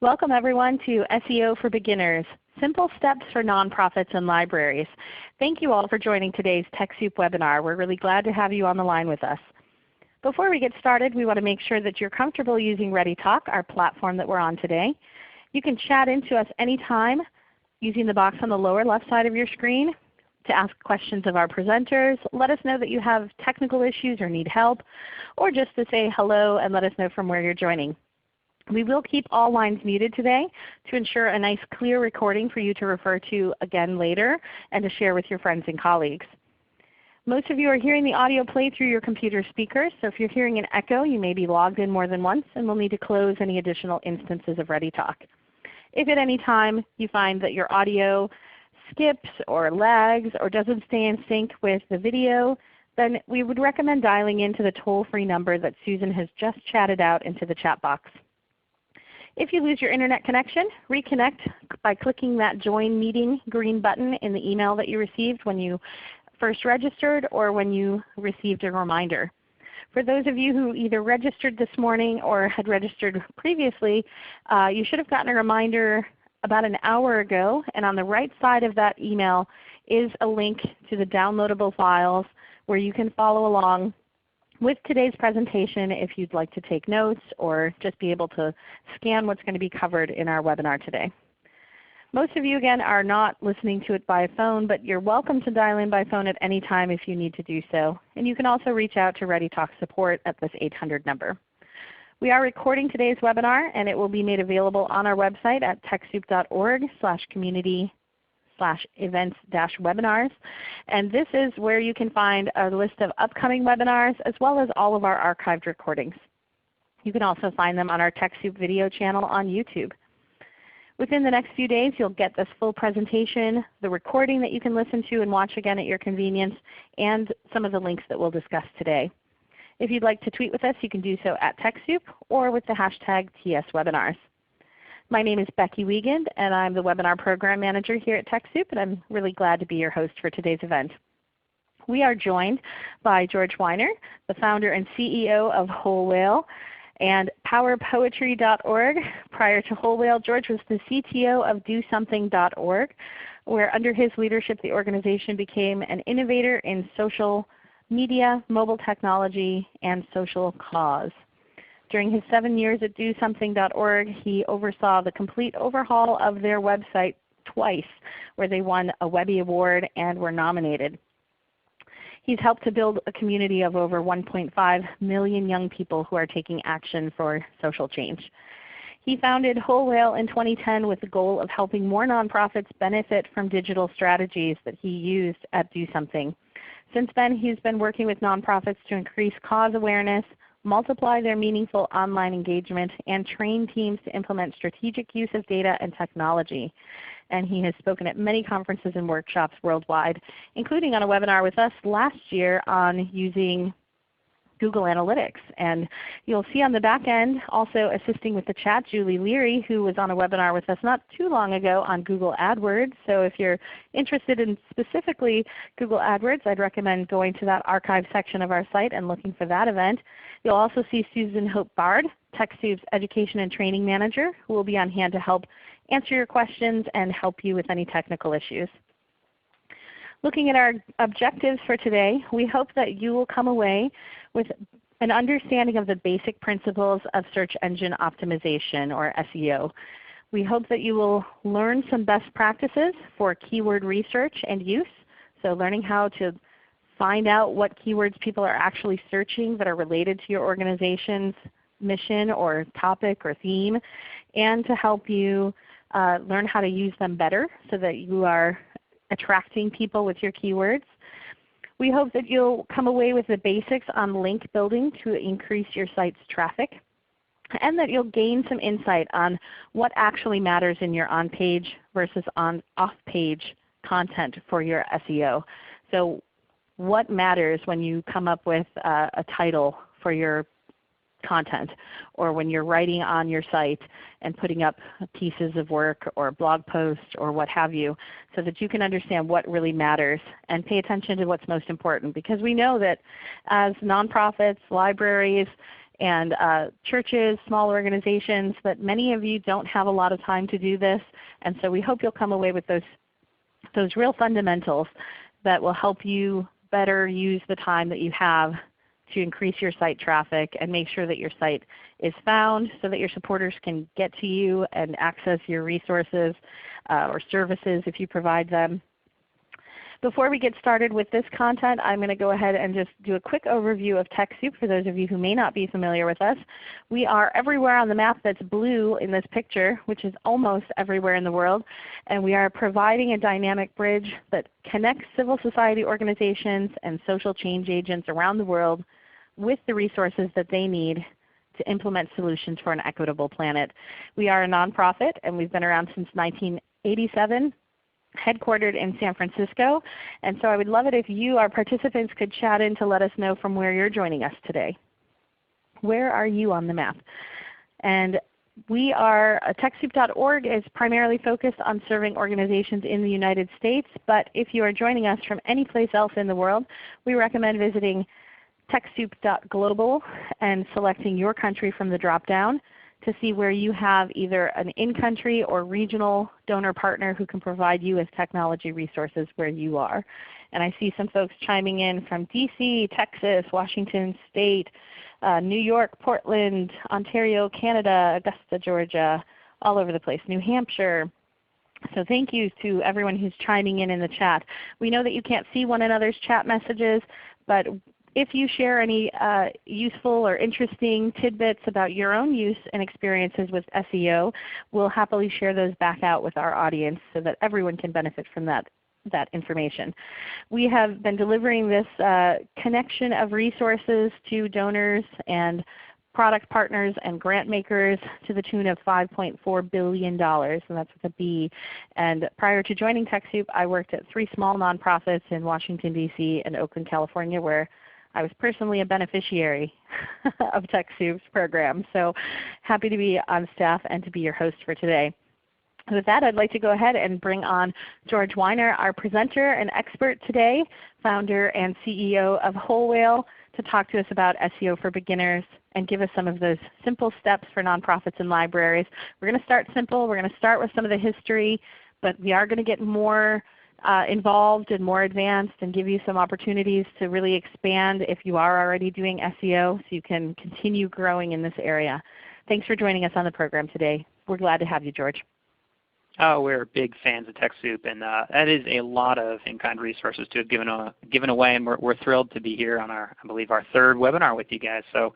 Welcome everyone to SEO for Beginners, Simple Steps for Nonprofits and Libraries. Thank you all for joining today's TechSoup webinar. We're really glad to have you on the line with us. Before we get started, we want to make sure that you're comfortable using ReadyTalk, our platform that we're on today. You can chat into us anytime using the box on the lower left side of your screen to ask questions of our presenters. Let us know that you have technical issues or need help, or just to say hello and let us know from where you're joining. We will keep all lines muted today to ensure a nice clear recording for you to refer to again later and to share with your friends and colleagues. Most of you are hearing the audio play through your computer speakers, so if you're hearing an echo, you may be logged in more than once and will need to close any additional instances of ReadyTalk. If at any time you find that your audio skips or lags or doesn't stay in sync with the video, then we would recommend dialing into the toll-free number that Susan has just chatted out into the chat box. If you lose your internet connection, reconnect by clicking that Join Meeting green button in the email that you received when you first registered or when you received a reminder. For those of you who either registered this morning or had registered previously, you should have gotten a reminder about an hour ago, and on the right side of that email is a link to the downloadable files where you can follow along with today's presentation if you'd like to take notes or just be able to scan what's going to be covered in our webinar today. Most of you again are not listening to it by phone, but you're welcome to dial in by phone at any time if you need to do so. And you can also reach out to ReadyTalk support at this 800 number. We are recording today's webinar and it will be made available on our website at techsoup.org/community/events-webinars. And this is where you can find a list of upcoming webinars as well as all of our archived recordings. You can also find them on our TechSoup video channel on YouTube. Within the next few days you'll get this full presentation, the recording that you can listen to and watch again at your convenience, and some of the links that we'll discuss today. If you'd like to tweet with us, you can do so at TechSoup or with the hashtag TSWebinars. My name is Becky Wiegand, and I'm the Webinar Program Manager here at TechSoup, and I'm really glad to be your host for today's event. We are joined by George Weiner, the founder and CEO of Whole Whale and powerpoetry.org. Prior to Whole Whale, George was the CTO of DoSomething.org, where under his leadership the organization became an innovator in social media, mobile technology, and social cause. During his 7 years at DoSomething.org, he oversaw the complete overhaul of their website twice, where they won a Webby Award and were nominated. He's helped to build a community of over 1.5 million young people who are taking action for social change. He founded Whole Whale in 2010 with the goal of helping more nonprofits benefit from digital strategies that he used at DoSomething. Since then, he's been working with nonprofits to increase cause awareness, multiply their meaningful online engagement, and train teams to implement strategic use of data and technology. And he has spoken at many conferences and workshops worldwide, including on a webinar with us last year on using Google Analytics. And you'll see on the back end also assisting with the chat Julie Leary, who was on a webinar with us not too long ago on Google AdWords. So if you're interested in specifically Google AdWords, I'd recommend going to that archive section of our site and looking for that event. You'll also see Susan Hope Bard, TechSoup's Education and Training Manager, who will be on hand to help answer your questions and help you with any technical issues. Looking at our objectives for today, we hope that you will come away with an understanding of the basic principles of search engine optimization, or SEO. We hope that you will learn some best practices for keyword research and use, so learning how to find out what keywords people are actually searching that are related to your organization's mission or topic or theme, and to help you learn how to use them better so that you are attracting people with your keywords. We hope that you'll come away with the basics on link building to increase your site's traffic, and that you'll gain some insight on what actually matters in your on-page versus off-page content for your SEO. So what matters when you come up with a title for your content, or when you're writing on your site and putting up pieces of work or blog posts or what have you, so that you can understand what really matters and pay attention to what's most important. Because we know that as nonprofits, libraries, and churches, small organizations, but many of you don't have a lot of time to do this, and so we hope you'll come away with those real fundamentals that will help you better use the time that you have to increase your site traffic and make sure that your site is found so that your supporters can get to you and access your resources or services if you provide them. Before we get started with this content, I'm going to go ahead and just do a quick overview of TechSoup for those of you who may not be familiar with us. We are everywhere on the map that's blue in this picture, which is almost everywhere in the world. And we are providing a dynamic bridge that connects civil society organizations and social change agents around the world with the resources that they need to implement solutions for an equitable planet. We are a nonprofit, and we've been around since 1987. Headquartered in San Francisco, and so I would love it if you, our participants, could chat in to let us know from where you're joining us today. Where are you on the map? And we are, TechSoup.org is primarily focused on serving organizations in the United States, but if you are joining us from any place else in the world, we recommend visiting TechSoup.global and selecting your country from the drop-down to see where you have either an in-country or regional donor partner who can provide you with technology resources where you are. And I see some folks chiming in from DC, Texas, Washington State, New York, Portland, Ontario, Canada, Augusta, Georgia, all over the place, New Hampshire. So thank you to everyone who's chiming in the chat. We know that you can't see one another's chat messages, but if you share any useful or interesting tidbits about your own use and experiences with SEO, we'll happily share those back out with our audience so that everyone can benefit from that information. We have been delivering this connection of resources to donors and product partners and grant makers to the tune of $5.4 billion, and that's with a B. And prior to joining TechSoup, I worked at 3 small nonprofits in Washington, D.C. and Oakland, California, where I was personally a beneficiary of TechSoup's program. So happy to be on staff and to be your host for today. With that, I'd like to go ahead and bring on George Weiner, our presenter and expert today, founder and CEO of Whole Whale, to talk to us about SEO for beginners and give us some of those simple steps for nonprofits and libraries. We're going to start simple. We're going to start with some of the history, but we are going to get more involved and more advanced and give you some opportunities to really expand if you are already doing SEO so you can continue growing in this area. Thanks for joining us on the program today. We're glad to have you, George. Oh, we're big fans of TechSoup, and that is a lot of in-kind resources to have given away, and we're thrilled to be here on I believe our 3rd webinar with you guys. So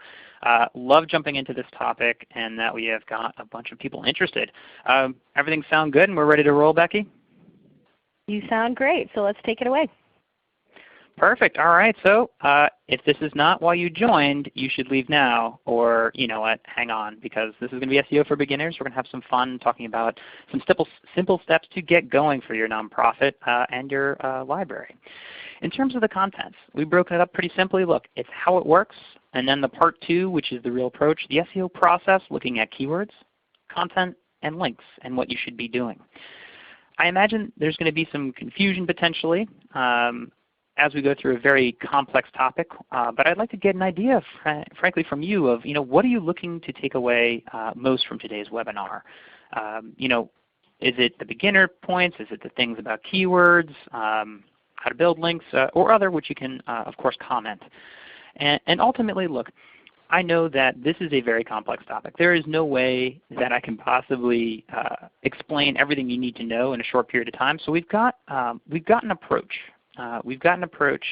love jumping into this topic and that we have got a bunch of people interested. Everything sound good and we're ready to roll, Becky? You sound great, so let's take it away. Perfect. All right. So if this is not why you joined, you should leave now, or you know what, hang on, because this is going to be SEO for beginners. We're going to have some fun talking about some simple steps to get going for your nonprofit and your library. In terms of the contents, we've broken it up pretty simply. Look, it's how it works, and then the part 2, which is the real approach, the SEO process, looking at keywords, content, and links, and what you should be doing. I imagine there's going to be some confusion potentially as we go through a very complex topic, but I'd like to get an idea, frankly, from you of what are you looking to take away most from today's webinar? Is it the beginner points? Is it the things about keywords, how to build links, or other, which you can, of course, comment. And ultimately, look, I know that this is a very complex topic. There is no way that I can possibly explain everything you need to know in a short period of time. So we've got an approach. We've got an approach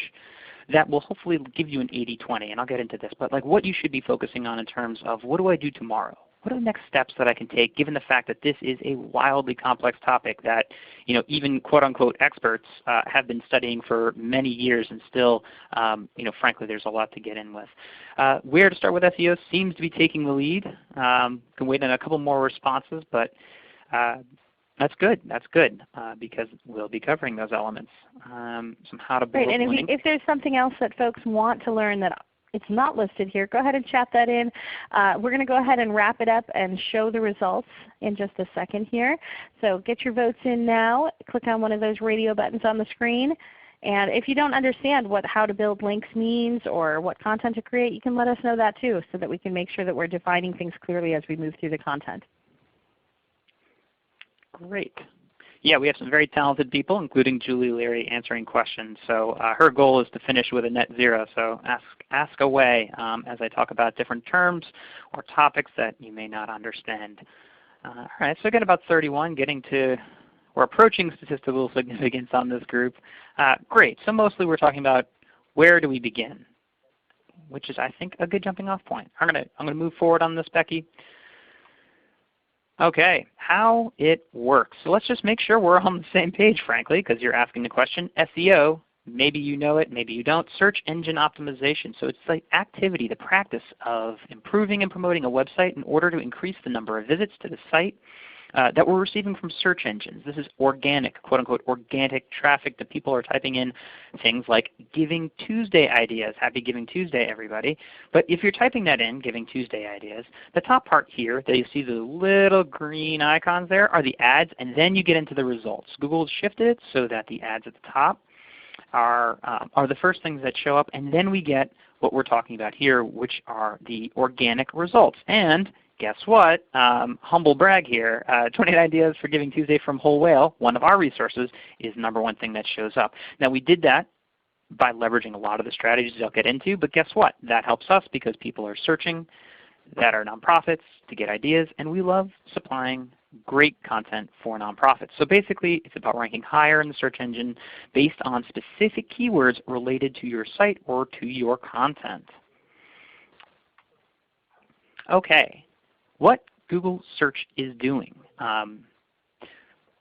that will hopefully give you an 80-20, and I'll get into this. But like what you should be focusing on in terms of what do I do tomorrow? What are the next steps that I can take, given the fact that this is a wildly complex topic that even quote-unquote experts have been studying for many years, and still, frankly, there's a lot to get in with. Where to start with SEO seems to be taking the lead. Can wait on a couple more responses, but that's good. That's good because we'll be covering those elements. Some how to build. Great. And if there's something else that folks want to learn that it's not listed here, go ahead and chat that in. We're going to go ahead and wrap it up and show the results in just a second here. So get your votes in now. Click on one of those radio buttons on the screen And if you don't understand what how to build links means or what content to create, you can let us know that too, so that we can make sure that we're defining things clearly as we move through the content. Great. Yeah, we have some very talented people, including Julie Leary, answering questions. So her goal is to finish with a net zero. So ask away as I talk about different terms or topics that you may not understand. All right, so again, about 31, we're approaching statistical significance on this group. Great. So mostly we're talking about where do we begin, which is, I think, a good jumping off point. I'm gonna move forward on this, Becky. Okay, how it works. So let's just make sure we're on the same page, frankly, because you're asking the question. SEO, maybe you know it, maybe you don't. Search engine optimization. So it's the activity, the practice of improving and promoting a website in order to increase the number of visits to the site that we're receiving from search engines. This is organic, quote unquote, organic traffic that people are typing in things like Giving Tuesday ideas. Happy Giving Tuesday, everybody. But if you're typing that in, Giving Tuesday ideas, the top part here that you see the little green icons there are the ads, and then you get into the results. Google has shifted it so that the ads at the top are the first things that show up, and then we get what we're talking about here, which are the organic results. And guess what? Humble brag here. 28 Ideas for Giving Tuesday from Whole Whale, one of our resources, is the #1 thing that shows up. Now we did that by leveraging a lot of the strategies I'll get into, but guess what? That helps us because people are searching that are nonprofits to get ideas, and we love supplying great content for nonprofits. So basically it's about ranking higher in the search engine based on specific keywords related to your site or to your content. Okay. What Google search is doing.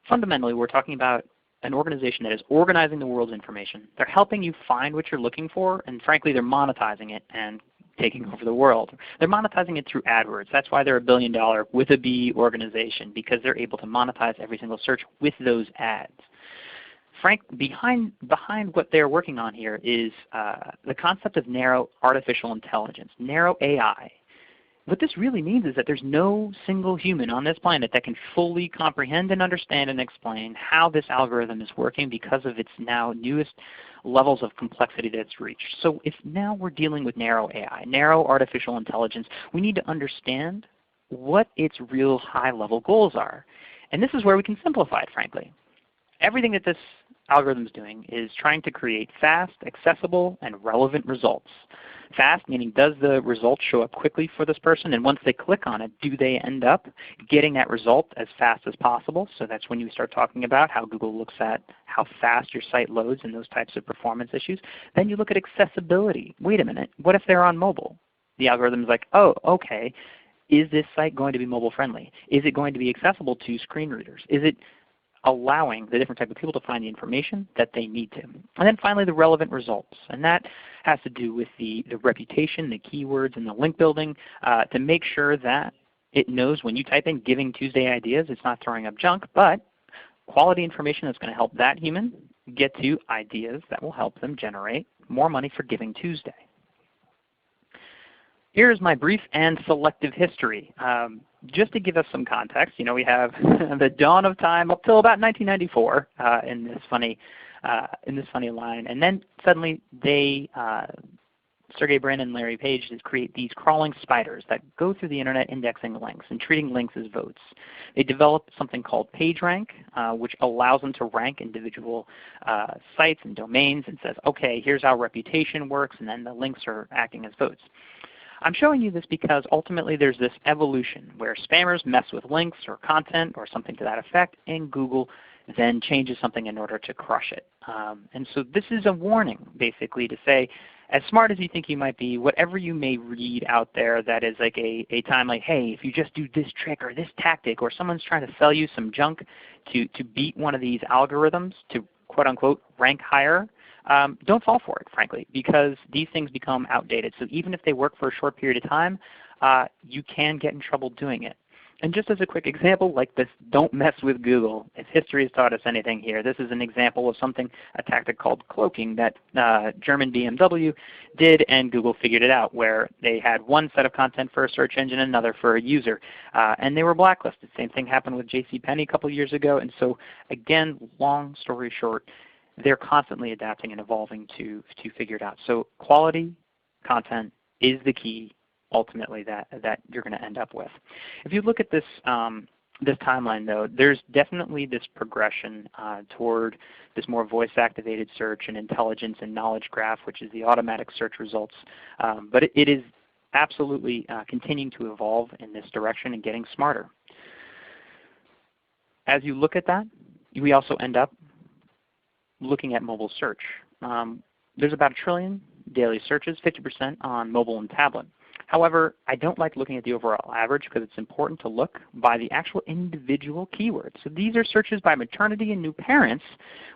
Fundamentally, we're talking about an organization that is organizing the world's information. They're helping you find what you're looking for, and frankly, they're monetizing it and taking over the world. They're monetizing it through AdWords. That's why they're a $1 billion with a B organization, because they're able to monetize every single search with those ads. Behind what they're working on here is the concept of narrow artificial intelligence, narrow AI. What this really means is that there's no single human on this planet that can fully comprehend and understand and explain how this algorithm is working because of its now newest levels of complexity that it's reached. So if now we're dealing with narrow AI, narrow artificial intelligence, we need to understand what its real high-level goals are. And this is where we can simplify it, frankly. Everything that this algorithm is doing is trying to create fast, accessible, and relevant results. Fast meaning, does the result show up quickly for this person, and once they click on it, do they end up getting that result as fast as possible? So that's when you start talking about how Google looks at how fast your site loads and those types of performance issues. Then you look at accessibility. Wait a minute, what if they're on mobile? The algorithm is like, oh, okay, is this site going to be mobile friendly? Is it going to be accessible to screen readers? Is it allowing the different type of people to find the information that they need to? And then finally, the relevant results. And that has to do with the reputation, the keywords, and the link building to make sure that it knows when you type in Giving Tuesday ideas, it's not throwing up junk, but quality information that's going to help that human get to ideas that will help them generate more money for Giving Tuesday. Here's my brief and selective history. Just to give us some context, we have the dawn of time up till about 1994 in this funny line, and then suddenly Sergey Brin and Larry Page create these crawling spiders that go through the internet indexing links and treating links as votes. They developed something called PageRank, which allows them to rank individual sites and domains and says, okay, here's how reputation works, and then the links are acting as votes. I'm showing you this because ultimately there's this evolution where spammers mess with links or content or something to that effect, and Google then changes something in order to crush it. And so this is a warning basically to say, as smart as you think you might be, whatever you may read out there that is like a time like, hey, if you just do this trick or this tactic, or someone's trying to sell you some junk to beat one of these algorithms to quote unquote rank higher, don't fall for it, frankly, because these things become outdated. So even if they work for a short period of time, you can get in trouble doing it. And just as a quick example, like this, don't mess with Google. If history has taught us anything here, this is an example of a tactic called cloaking that German BMW did, and Google figured it out, where they had one set of content for a search engine and another for a user, and they were blacklisted. Same thing happened with JCPenney a couple years ago. And so again, long story short, they're constantly adapting and evolving to figure it out. So quality content is the key ultimately that you're going to end up with. If you look at this this timeline, though, there's definitely this progression toward this more voice-activated search and intelligence and knowledge graph, which is the automatic search results. But it is absolutely continuing to evolve in this direction and getting smarter. As you look at that, we also end up looking at mobile search. There's about 1 trillion daily searches, 50% on mobile and tablet. However, I don't like looking at the overall average because it's important to look by the actual individual keywords. So these are searches by maternity and new parents,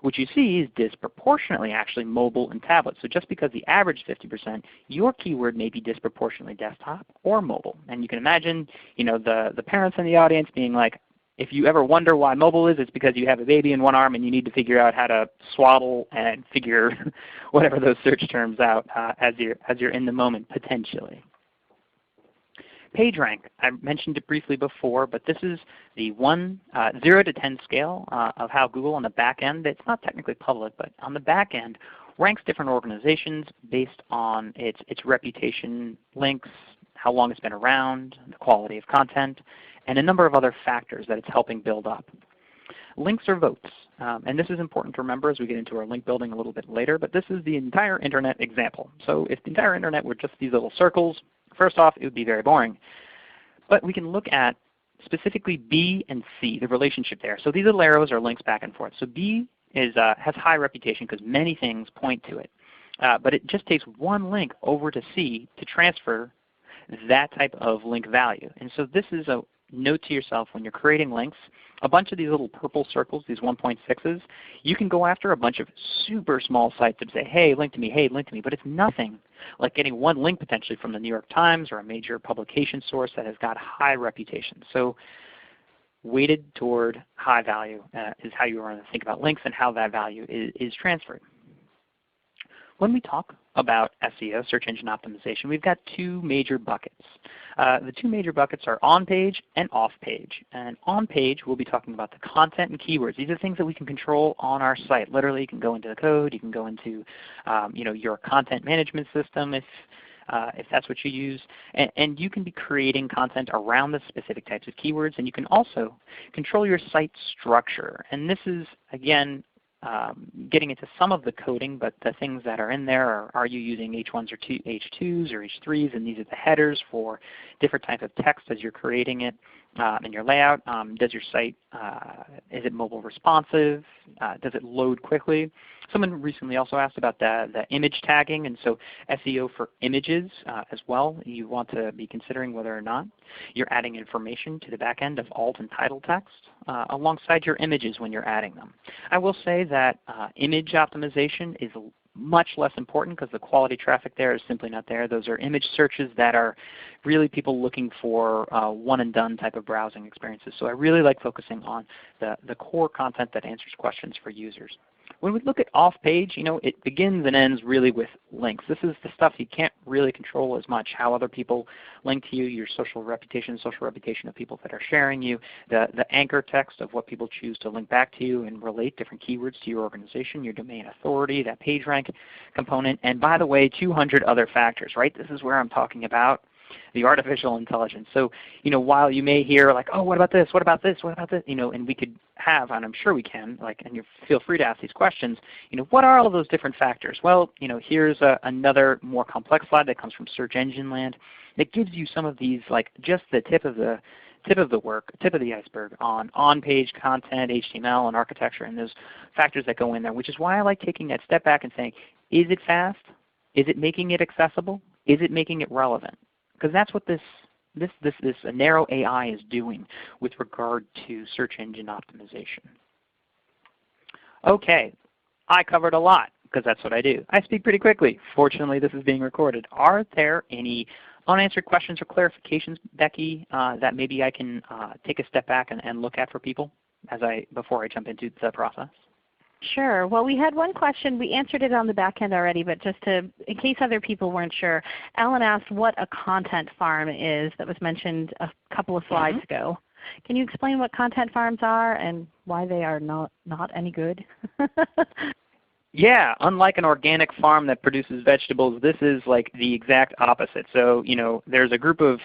which you see is disproportionately actually mobile and tablet. So just because the average is 50%, your keyword may be disproportionately desktop or mobile. And you can imagine, the parents in the audience being like, if you ever wonder why mobile is, it's because you have a baby in one arm and you need to figure out how to swaddle and figure whatever those search terms out as you're in the moment potentially. PageRank, I mentioned it briefly before, but this is the 0 to 10 scale of how Google on the back end, it's not technically public, but on the back end, ranks different organizations based on its reputation, links, how long it's been around, the quality of content, and a number of other factors that it's helping build up. Links are votes, and this is important to remember as we get into our link building a little bit later, but this is the entire internet example. So if the entire internet were just these little circles, first off, it would be very boring. But we can look at specifically B and C, the relationship there. So these little arrows are links back and forth. So B has high reputation because many things point to it. But it just takes one link over to C to transfer that type of link value. And so this is a note to yourself when you're creating links. A bunch of these little purple circles, these 1.6s, you can go after a bunch of super small sites and say, hey, link to me, hey, link to me. But it's nothing like getting one link potentially from the New York Times or a major publication source that has got high reputation. So weighted toward high value is how you want to think about links and how that value is transferred. When we talk about SEO, search engine optimization, we've got two major buckets. The two major buckets are on-page and off-page. And on-page, we'll be talking about the content and keywords. These are things that we can control on our site. Literally, you can go into the code. You can go into your content management system if that's what you use. And you can be creating content around the specific types of keywords. And you can also control your site structure. And this is, again, getting into some of the coding, but the things that are in there are you using H1s or H2s or H3s, and these are the headers for different type of text as you're creating it in your layout. Does your site, is it mobile responsive? Does it load quickly? Someone recently also asked about the image tagging, and so SEO for images as well. You want to be considering whether or not you're adding information to the back end of alt and title text alongside your images when you're adding them. I will say that image optimization is much less important because the quality traffic there is simply not there. Those are image searches that are really people looking for one-and-done type of browsing experiences. So I really like focusing on the core content that answers questions for users. When we look at off-page, it begins and ends really with links. This is the stuff you can't really control as much, how other people link to you, your social reputation of people that are sharing you, the anchor text of what people choose to link back to you and relate different keywords to your organization, your domain authority, that PageRank component, and by the way, 200 other factors, right? This is where I'm talking about the artificial intelligence. So, while you may hear like, oh, what about this, what about this, what about this, and we could have, and I'm sure we can, and you feel free to ask these questions, what are all of those different factors? Well, here's another more complex slide that comes from Search Engine Land that gives you some of these, just the tip of the iceberg on-page content, HTML, and architecture, and those factors that go in there, which is why I like taking that step back and saying, is it fast? Is it making it accessible? Is it making it relevant? Because that's what this narrow AI is doing with regard to search engine optimization. Okay, I covered a lot because that's what I do. I speak pretty quickly. Fortunately, this is being recorded. Are there any unanswered questions or clarifications, Becky, that maybe I can take a step back and look at for people before I jump into the process? Sure. Well, we had one question. We answered it on the back end already, but just in case other people weren't sure, Alan asked what a content farm is that was mentioned a couple of slides ago. Can you explain what content farms are and why they are not any good? Yeah, unlike an organic farm that produces vegetables, this is like the exact opposite. So there's a group of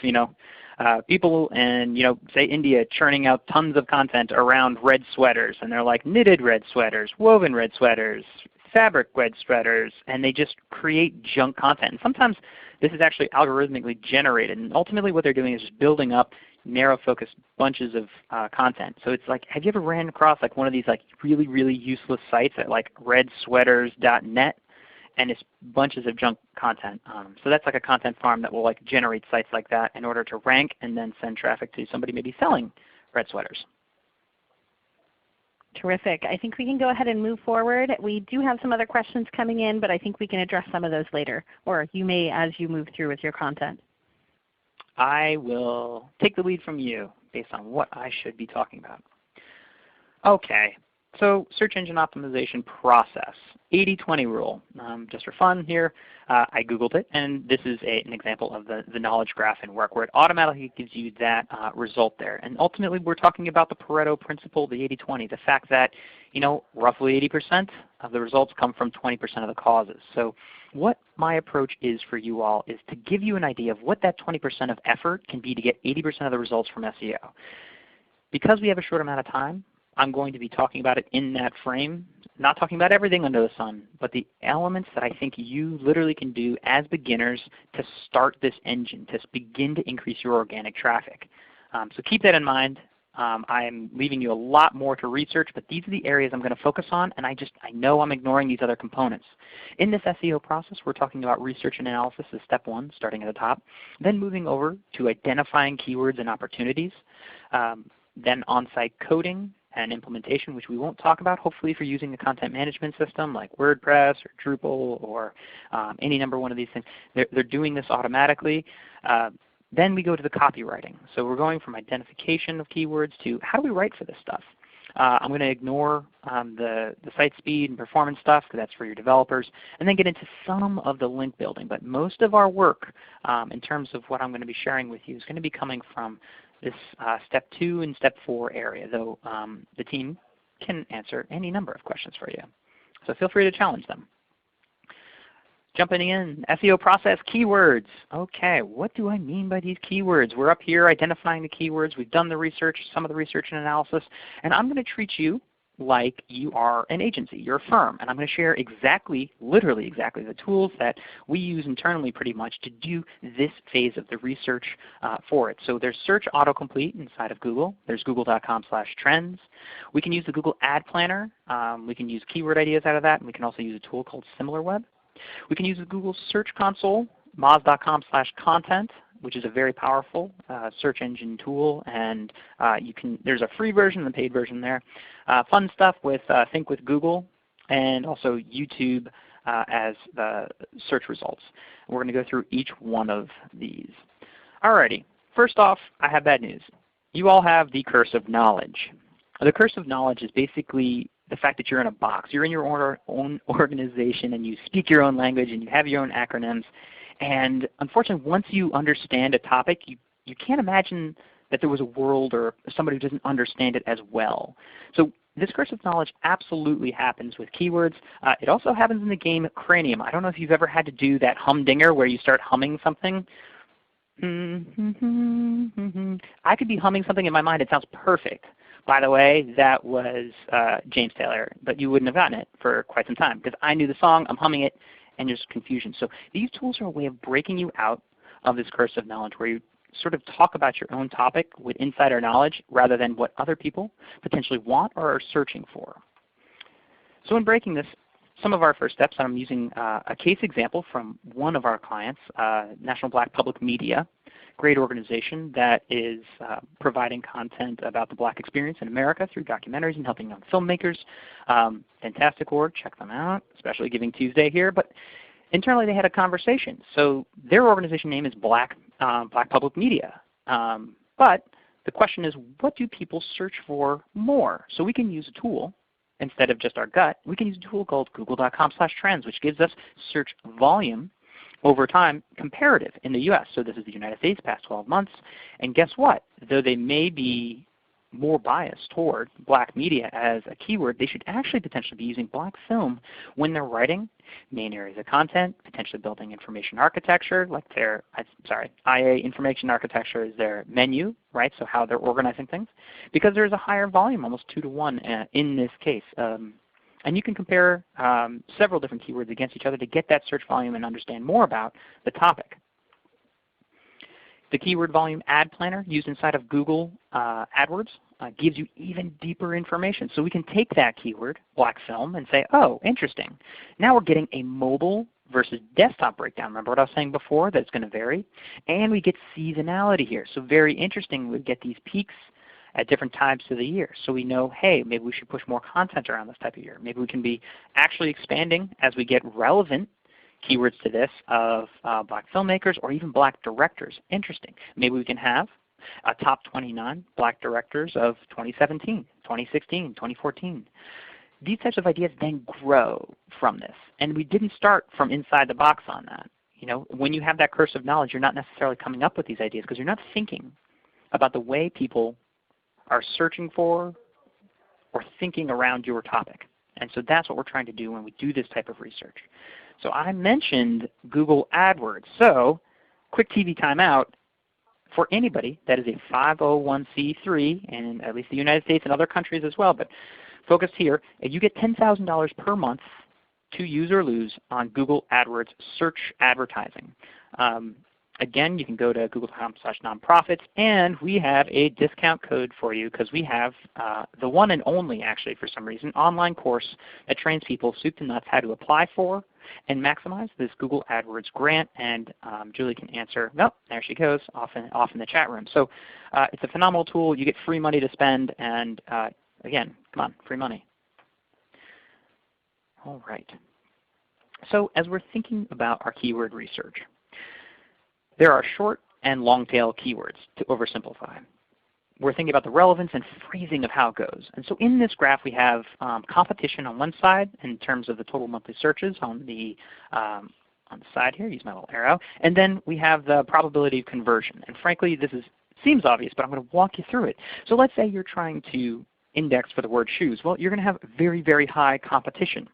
people in say India churning out tons of content around red sweaters, and they're like knitted red sweaters, woven red sweaters, fabric red sweaters, and they just create junk content. And sometimes this is actually algorithmically generated, and ultimately what they're doing is just building up narrow focused bunches of content. So it's like, have you ever ran across like one of these like really, really useless sites at like redsweaters.net? And it's bunches of junk content. So that's like a content farm that will like generate sites like that in order to rank and then send traffic to somebody maybe selling red sweaters. Terrific. I think we can go ahead and move forward. We do have some other questions coming in, but I think we can address some of those later, or you may as you move through with your content. I will take the lead from you based on what I should be talking about. Okay, so search engine optimization process, 80-20 rule. Just for fun here, I Googled it, and this is an example of the knowledge graph in Work, where it automatically gives you that result there. And ultimately we're talking about the Pareto principle, the 80-20, the fact that roughly 80% of the results come from 20% of the causes. So what my approach is for you all is to give you an idea of what that 20% of effort can be to get 80% of the results from SEO. Because we have a short amount of time, I'm going to be talking about it in that frame, not talking about everything under the sun, but the elements that I think you literally can do as beginners to start this engine, to begin to increase your organic traffic. So keep that in mind. I'm leaving you a lot more to research, but these are the areas I'm going to focus on, and I know I'm ignoring these other components. In this SEO process, we're talking about research and analysis as step one, starting at the top, then moving over to identifying keywords and opportunities, then on-site coding and implementation, which we won't talk about. Hopefully if you're using a content management system like WordPress or Drupal or any number one of these things, they're doing this automatically. Then we go to the copywriting. So we're going from identification of keywords to how do we write for this stuff. I'm going to ignore the site speed and performance stuff because that's for your developers, and then get into some of the link building. But most of our work in terms of what I'm going to be sharing with you is going to be coming from this step 2 and step 4 area, though the team can answer any number of questions for you. So feel free to challenge them. Jumping in, SEO process, keywords. Okay, what do I mean by these keywords? We're up here identifying the keywords. We've done the research, some of the research and analysis, and I'm going to treat you like you are an agency, you're a firm, and I'm going to share literally exactly the tools that we use internally pretty much to do this phase of the research for it. So there's search autocomplete inside of Google. There's google.com/trends. We can use the Google Ad Planner. We can use keyword ideas out of that, and we can also use a tool called SimilarWeb. We can use the Google Search Console, moz.com/content, which is a very powerful search engine tool, and there's a free version and a paid version there. Fun stuff with Think with Google, and also YouTube as the search results. We're going to go through each one of these. Alrighty, first off, I have bad news. You all have the curse of knowledge. The curse of knowledge is basically the fact that you're in a box. You're in your own organization, and you speak your own language, and you have your own acronyms. And unfortunately, once you understand a topic, you can't imagine that there was a world or somebody who doesn't understand it as well. So this curse of knowledge absolutely happens with keywords. It also happens in the game Cranium. I don't know if you've ever had to do that humdinger where you start humming something. I could be humming something in my mind. It sounds perfect. By the way, that was James Taylor, but you wouldn't have gotten it for quite some time because I knew the song, I'm humming it, and there's confusion. So these tools are a way of breaking you out of this curse of knowledge where you sort of talk about your own topic with insider knowledge rather than what other people potentially want or are searching for. So in breaking this, some of our first steps, I'm using a case example from one of our clients, National Black Public Media, great organization that is providing content about the Black experience in America through documentaries and helping young filmmakers. Fantastic org, check them out, especially Giving Tuesday here. But internally they had a conversation. So their organization name is Black Public Media. But the question is, what do people search for more? So we can use a tool. Instead of just our gut, we can use a tool called google.com/trends, which gives us search volume over time comparative in the US. So this is the United States past 12 months. And guess what? Though they may be more biased toward black media as a keyword, they should actually potentially be using black film when they're writing main areas of content, potentially building information architecture, like their, IA information architecture is their menu, right? So how they're organizing things, because there's a higher volume, almost 2 to 1 in this case. And you can compare several different keywords against each other to get that search volume and understand more about the topic. The keyword volume ad planner used inside of Google AdWords gives you even deeper information. So we can take that keyword, black film, and say, oh, interesting. Now we're getting a mobile versus desktop breakdown. Remember what I was saying before, that it's going to vary? And we get seasonality here. So very interesting, we get these peaks at different times of the year. So we know, hey, maybe we should push more content around this type of year. Maybe we can be actually expanding as we get relevant keywords to this of black filmmakers or even black directors. Interesting. Maybe we can have a top 29 black directors of 2017, 2016, 2014. These types of ideas then grow from this. And we didn't start from inside the box on that. You know, when you have that curse of knowledge, you're not necessarily coming up with these ideas because you're not thinking about the way people are searching for or thinking around your topic. And so that's what we're trying to do when we do this type of research. So I mentioned Google AdWords. So quick TV timeout for anybody that is a 501c3 in at least the United States and other countries as well, but focused here, you get $10,000 per month to use or lose on Google AdWords search advertising. Again, you can go to google.com/nonprofits, and we have a discount code for you because we have the one and only, actually, for some reason, online course that trains people soup to nuts how to apply for and maximize this Google AdWords grant. And Julie can answer. Nope, there she goes, off in the chat room. So it's a phenomenal tool. You get free money to spend, and again, come on, free money. All right. So as we're thinking about our keyword research, there are short and long tail keywords, to oversimplify. We're thinking about the relevance and phrasing of how it goes. And so in this graph we have competition on one side in terms of the total monthly searches on the side here, use my little arrow. And then we have the probability of conversion. And frankly, this seems obvious, but I'm going to walk you through it. So let's say you're trying to index for the word shoes. Well, you're going to have very, very high competition.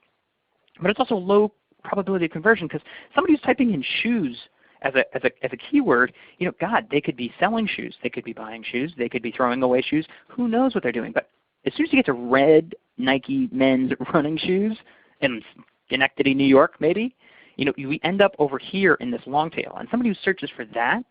But it's also low probability of conversion because somebody who's typing in shoes as a keyword, you know, God, they could be selling shoes, they could be buying shoes, they could be throwing away shoes. Who knows what they're doing? But as soon as you get to red Nike men's running shoes in Schenectady, New York, maybe, you know, we end up over here in this long tail. And somebody who searches for that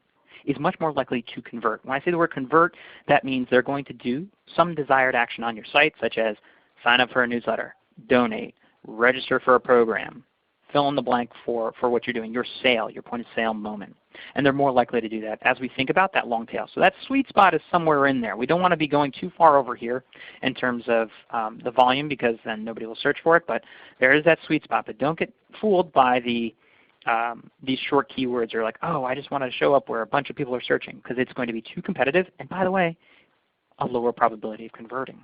is much more likely to convert. When I say the word convert, that means they're going to do some desired action on your site, such as sign up for a newsletter, donate, register for a program, fill in the blank for what you're doing, your sale, your point of sale moment. And they're more likely to do that as we think about that long tail. So that sweet spot is somewhere in there. We don't want to be going too far over here in terms of the volume because then nobody will search for it, but there is that sweet spot. But don't get fooled by these short keywords or like, oh, I just want to show up where a bunch of people are searching because it's going to be too competitive and, by the way, a lower probability of converting.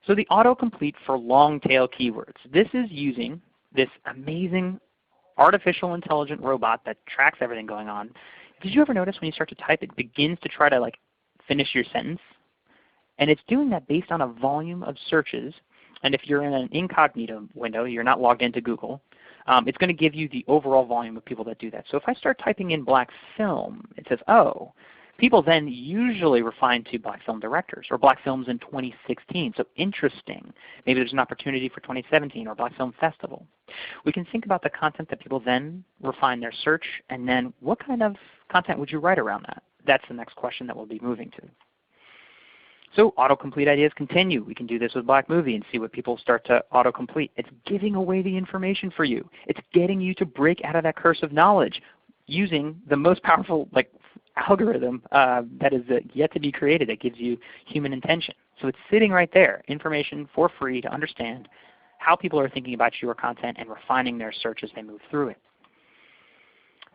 So the autocomplete for long tail keywords. This is using this amazing artificial intelligent robot that tracks everything going on. Did you ever notice when you start to type, it begins to try to like finish your sentence? And it's doing that based on a volume of searches. And if you're in an incognito window, you're not logged into Google, it's going to give you the overall volume of people that do that. So if I start typing in black film, it says, oh, people then usually refine to black film directors or black films in 2016. So interesting. Maybe there's an opportunity for 2017 or Black Film Festival. We can think about the content that people then refine their search, and then what kind of content would you write around that? That's the next question that we'll be moving to. So autocomplete ideas continue. We can do this with Black Movie and see what people start to autocomplete. It's giving away the information for you. It's getting you to break out of that curse of knowledge using the most powerful algorithm that is yet to be created that gives you human intention. So it's sitting right there, information for free to understand how people are thinking about your content and refining their search as they move through it.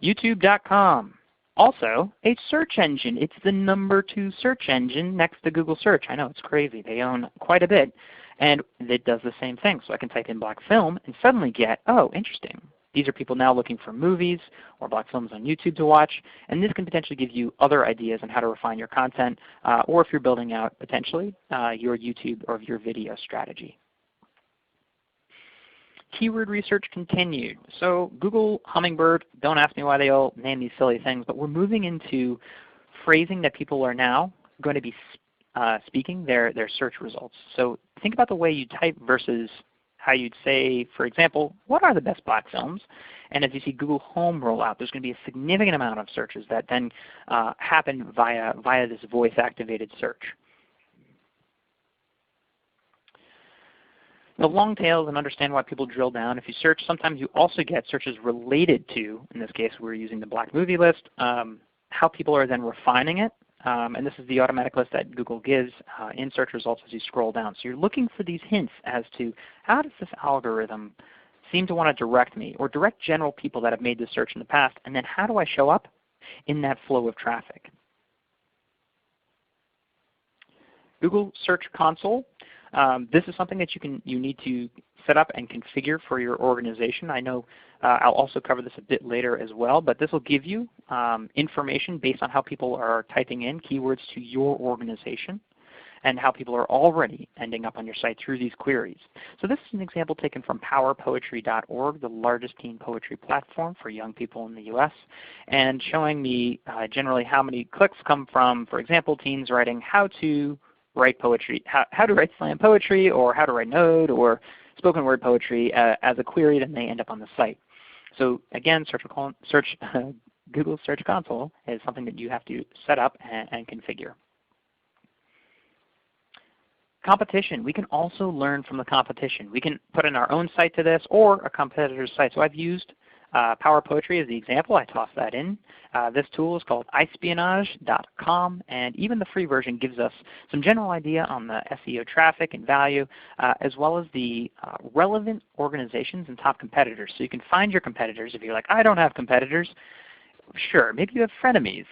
YouTube.com, also a search engine. It's the #2 search engine next to Google Search. I know, it's crazy. They own quite a bit. And it does the same thing. So I can type in black film and suddenly get, oh, interesting. These are people now looking for movies or black films on YouTube to watch, and this can potentially give you other ideas on how to refine your content, or if you're building out potentially your YouTube or your video strategy. Keyword research continued. So Google, Hummingbird, don't ask me why they all name these silly things, but we're moving into phrasing that people are now going to be speaking their search results. So think about the way you type versus how you'd say, for example, what are the best black films? And as you see Google Home roll out, there's going to be a significant amount of searches that then happen via this voice-activated search. The long tails, and understand why people drill down. If you search, sometimes you also get searches related to, in this case we're using the black movie list, how people are then refining it. And this is the automatic list that Google gives in search results as you scroll down. So you're looking for these hints as to how does this algorithm seem to want to direct me, or direct general people that have made this search in the past, and then how do I show up in that flow of traffic? Google Search Console. This is something that you need to set up and configure for your organization. I know I'll also cover this a bit later as well, but this will give you information based on how people are typing in keywords to your organization and how people are already ending up on your site through these queries. So this is an example taken from powerpoetry.org, the largest teen poetry platform for young people in the US, and showing me generally how many clicks come from, for example, teens writing how to write poetry, how to write slam poetry, or how to write an ode, or spoken word poetry as a query, then they end up on the site. So again, Google Search Console is something that you have to set up and configure. Competition. We can also learn from the competition. We can put in our own site to this or a competitor's site. So I've used Power Poetry as the example. I tossed that in. This tool is called ispionage.com, and even the free version gives us some general idea on the SEO traffic and value, as well as the relevant organizations and top competitors. So you can find your competitors. If you're like, I don't have competitors, sure, maybe you have frenemies,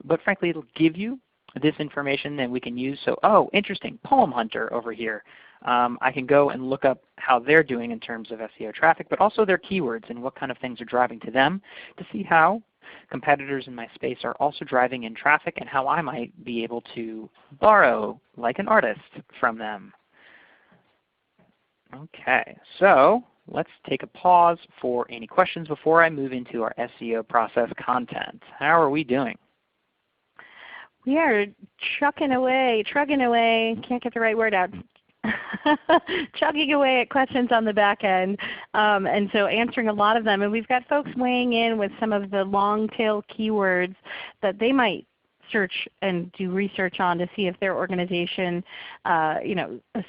but frankly it'll give you this information that we can use. So, oh, interesting, Poem Hunter over here. I can go and look up how they're doing in terms of SEO traffic, but also their keywords and what kind of things are driving to them, to see how competitors in my space are also driving in traffic and how I might be able to borrow, like an artist, from them. Okay, so let's take a pause for any questions before I move into our SEO process content. How are we doing? We are trugging away, can't get the right word out, chugging away at questions on the back end, and so answering a lot of them. And we've got folks weighing in with some of the long tail keywords that they might search and do research on to see if their organization,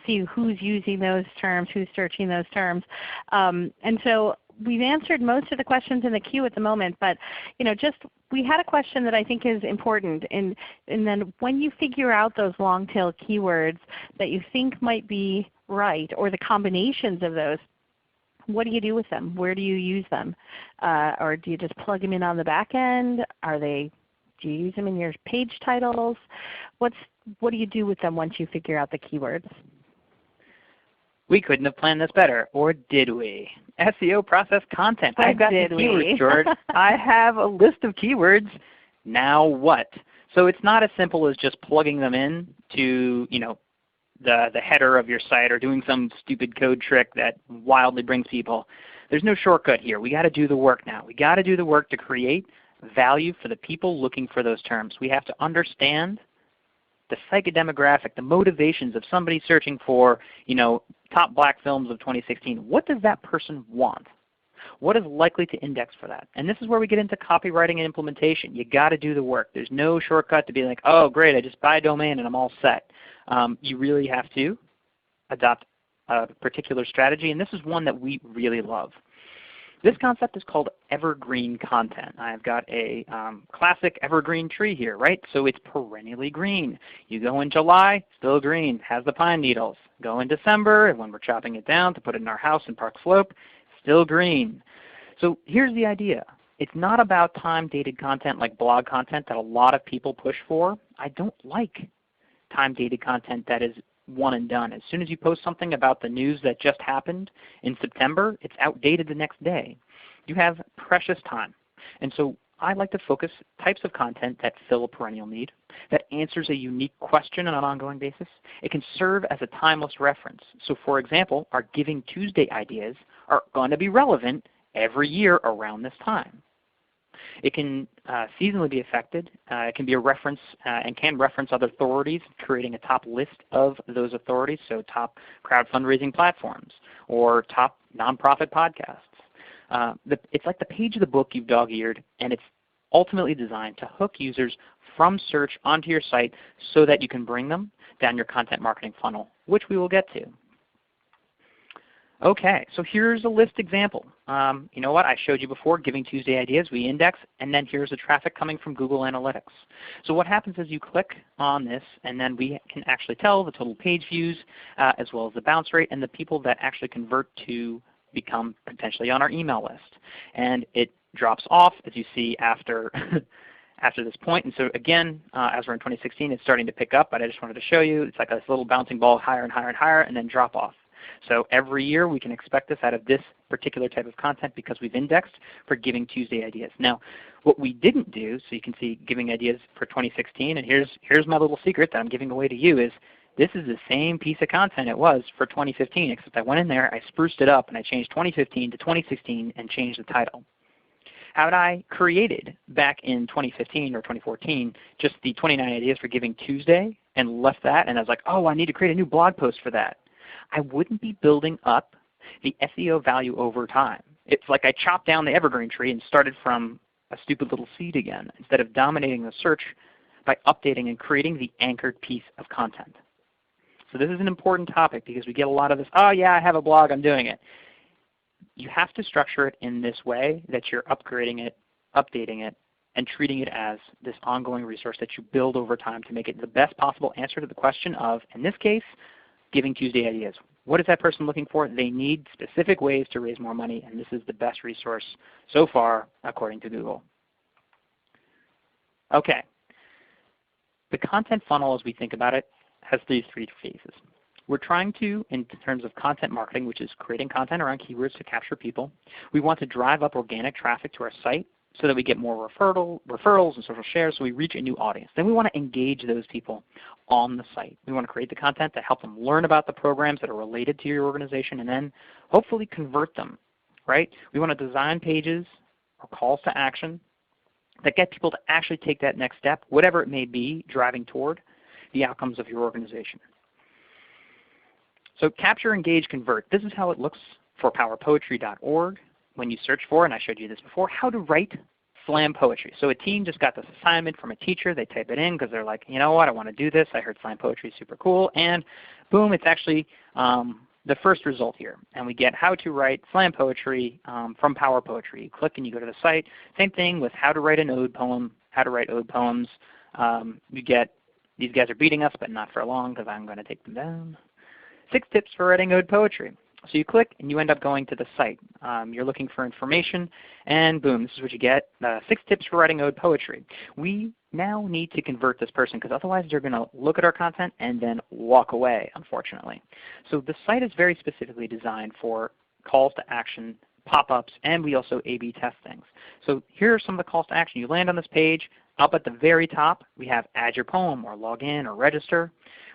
see who's using those terms, who's searching those terms. And so we've answered most of the questions in the queue at the moment, but we had a question that I think is important, and then when you figure out those long tail keywords that you think might be right, or the combinations of those, what do you do with them? Where do you use them? Or do you just plug them in on the back end? Do you use them in your page titles? What do you do with them once you figure out the keywords? We couldn't have planned this better, or did we? SEO process content. I've got the keywords, George. I have a list of keywords. Now what? So it's not as simple as just plugging them in to the header of your site or doing some stupid code trick that wildly brings people. There's no shortcut here. We got to do the work now. We got to do the work to create value for the people looking for those terms. We have to understand the psychodemographic, the motivations of somebody searching for, top black films of 2016. What does that person want? What is likely to index for that? And this is where we get into copywriting and implementation. You got to do the work. There's no shortcut to be like, oh great, I just buy a domain and I'm all set. You really have to adopt a particular strategy, and this is one that we really love. This concept is called evergreen content. I've got a classic evergreen tree here, right? So it's perennially green. You go in July, still green, has the pine needles. Go in December, and when we're chopping it down to put it in our house in Park Slope, still green. So here's the idea. It's not about time-dated content like blog content that a lot of people push for. I don't like time-dated content that is one and done. As soon as you post something about the news that just happened in September, it's outdated the next day. You have precious time. And so I like to focus types of content that fill a perennial need, that answers a unique question on an ongoing basis. It can serve as a timeless reference. So for example, our Giving Tuesday ideas are going to be relevant every year around this time. It can seasonally be affected. It can be a reference and can reference other authorities, creating a top list of those authorities, so top crowd fundraising platforms or top nonprofit podcasts. It's like the page of the book you've dog-eared, and it's ultimately designed to hook users from search onto your site so that you can bring them down your content marketing funnel, which we will get to. Okay, so here's a list example. You know what? I showed you before, Giving Tuesday ideas. We index, and then here's the traffic coming from Google Analytics. So what happens is you click on this, and then we can actually tell the total page views as well as the bounce rate and the people that actually convert to become potentially on our email list. And it drops off, as you see, after after this point. And so again, as we're in 2016, it's starting to pick up, but I just wanted to show you it's like this little bouncing ball higher and higher and higher, and then drop off. So every year we can expect this out of this particular type of content because we've indexed for Giving Tuesday ideas. Now, what we didn't do, so you can see Giving Ideas for 2016, and here's my little secret that I'm giving away to you, is this is the same piece of content it was for 2015, except I went in there, I spruced it up, and I changed 2015 to 2016 and changed the title. Had I created back in 2015 or 2014 just the 29 ideas for Giving Tuesday and left that, and I was like, oh, I need to create a new blog post for that, I wouldn't be building up the SEO value over time. It's like I chopped down the evergreen tree and started from a stupid little seed again, instead of dominating the search by updating and creating the anchored piece of content. So this is an important topic because we get a lot of this, oh yeah, I have a blog, I'm doing it. You have to structure it in this way that you're upgrading it, updating it, and treating it as this ongoing resource that you build over time to make it the best possible answer to the question of, in this case, Giving Tuesday ideas. What is that person looking for? They need specific ways to raise more money, and this is the best resource so far according to Google. Okay. The content funnel, as we think about it, has these three phases. We're trying to, in terms of content marketing, which is creating content around keywords to capture people, we want to drive up organic traffic to our site so that we get more referrals and social shares, so we reach a new audience. Then we want to engage those people on the site. We want to create the content to help them learn about the programs that are related to your organization and then hopefully convert them, right? We want to design pages or calls to action that get people to actually take that next step, whatever it may be, driving toward the outcomes of your organization. So capture, engage, convert. This is how it looks for powerpoetry.org. When you search for, and I showed you this before, how to write slam poetry. So a team just got this assignment from a teacher. They type it in because they're like, you know what, I want to do this. I heard slam poetry is super cool. And boom, it's actually the first result here. And we get how to write slam poetry from Power Poetry. You click and you go to the site. Same thing with how to write an ode poem, how to write ode poems. You get, these guys are beating us, but not for long because I'm going to take them down. 6 tips for writing ode poetry. So you click and you end up going to the site. You're looking for information, and boom, this is what you get, 6 tips for writing ode poetry. We now need to convert this person because otherwise they're going to look at our content and then walk away, unfortunately. So the site is very specifically designed for calls to action, pop-ups, and we also A/B test things. So here are some of the calls to action. You land on this page. Up at the very top, we have add your poem or log in or register.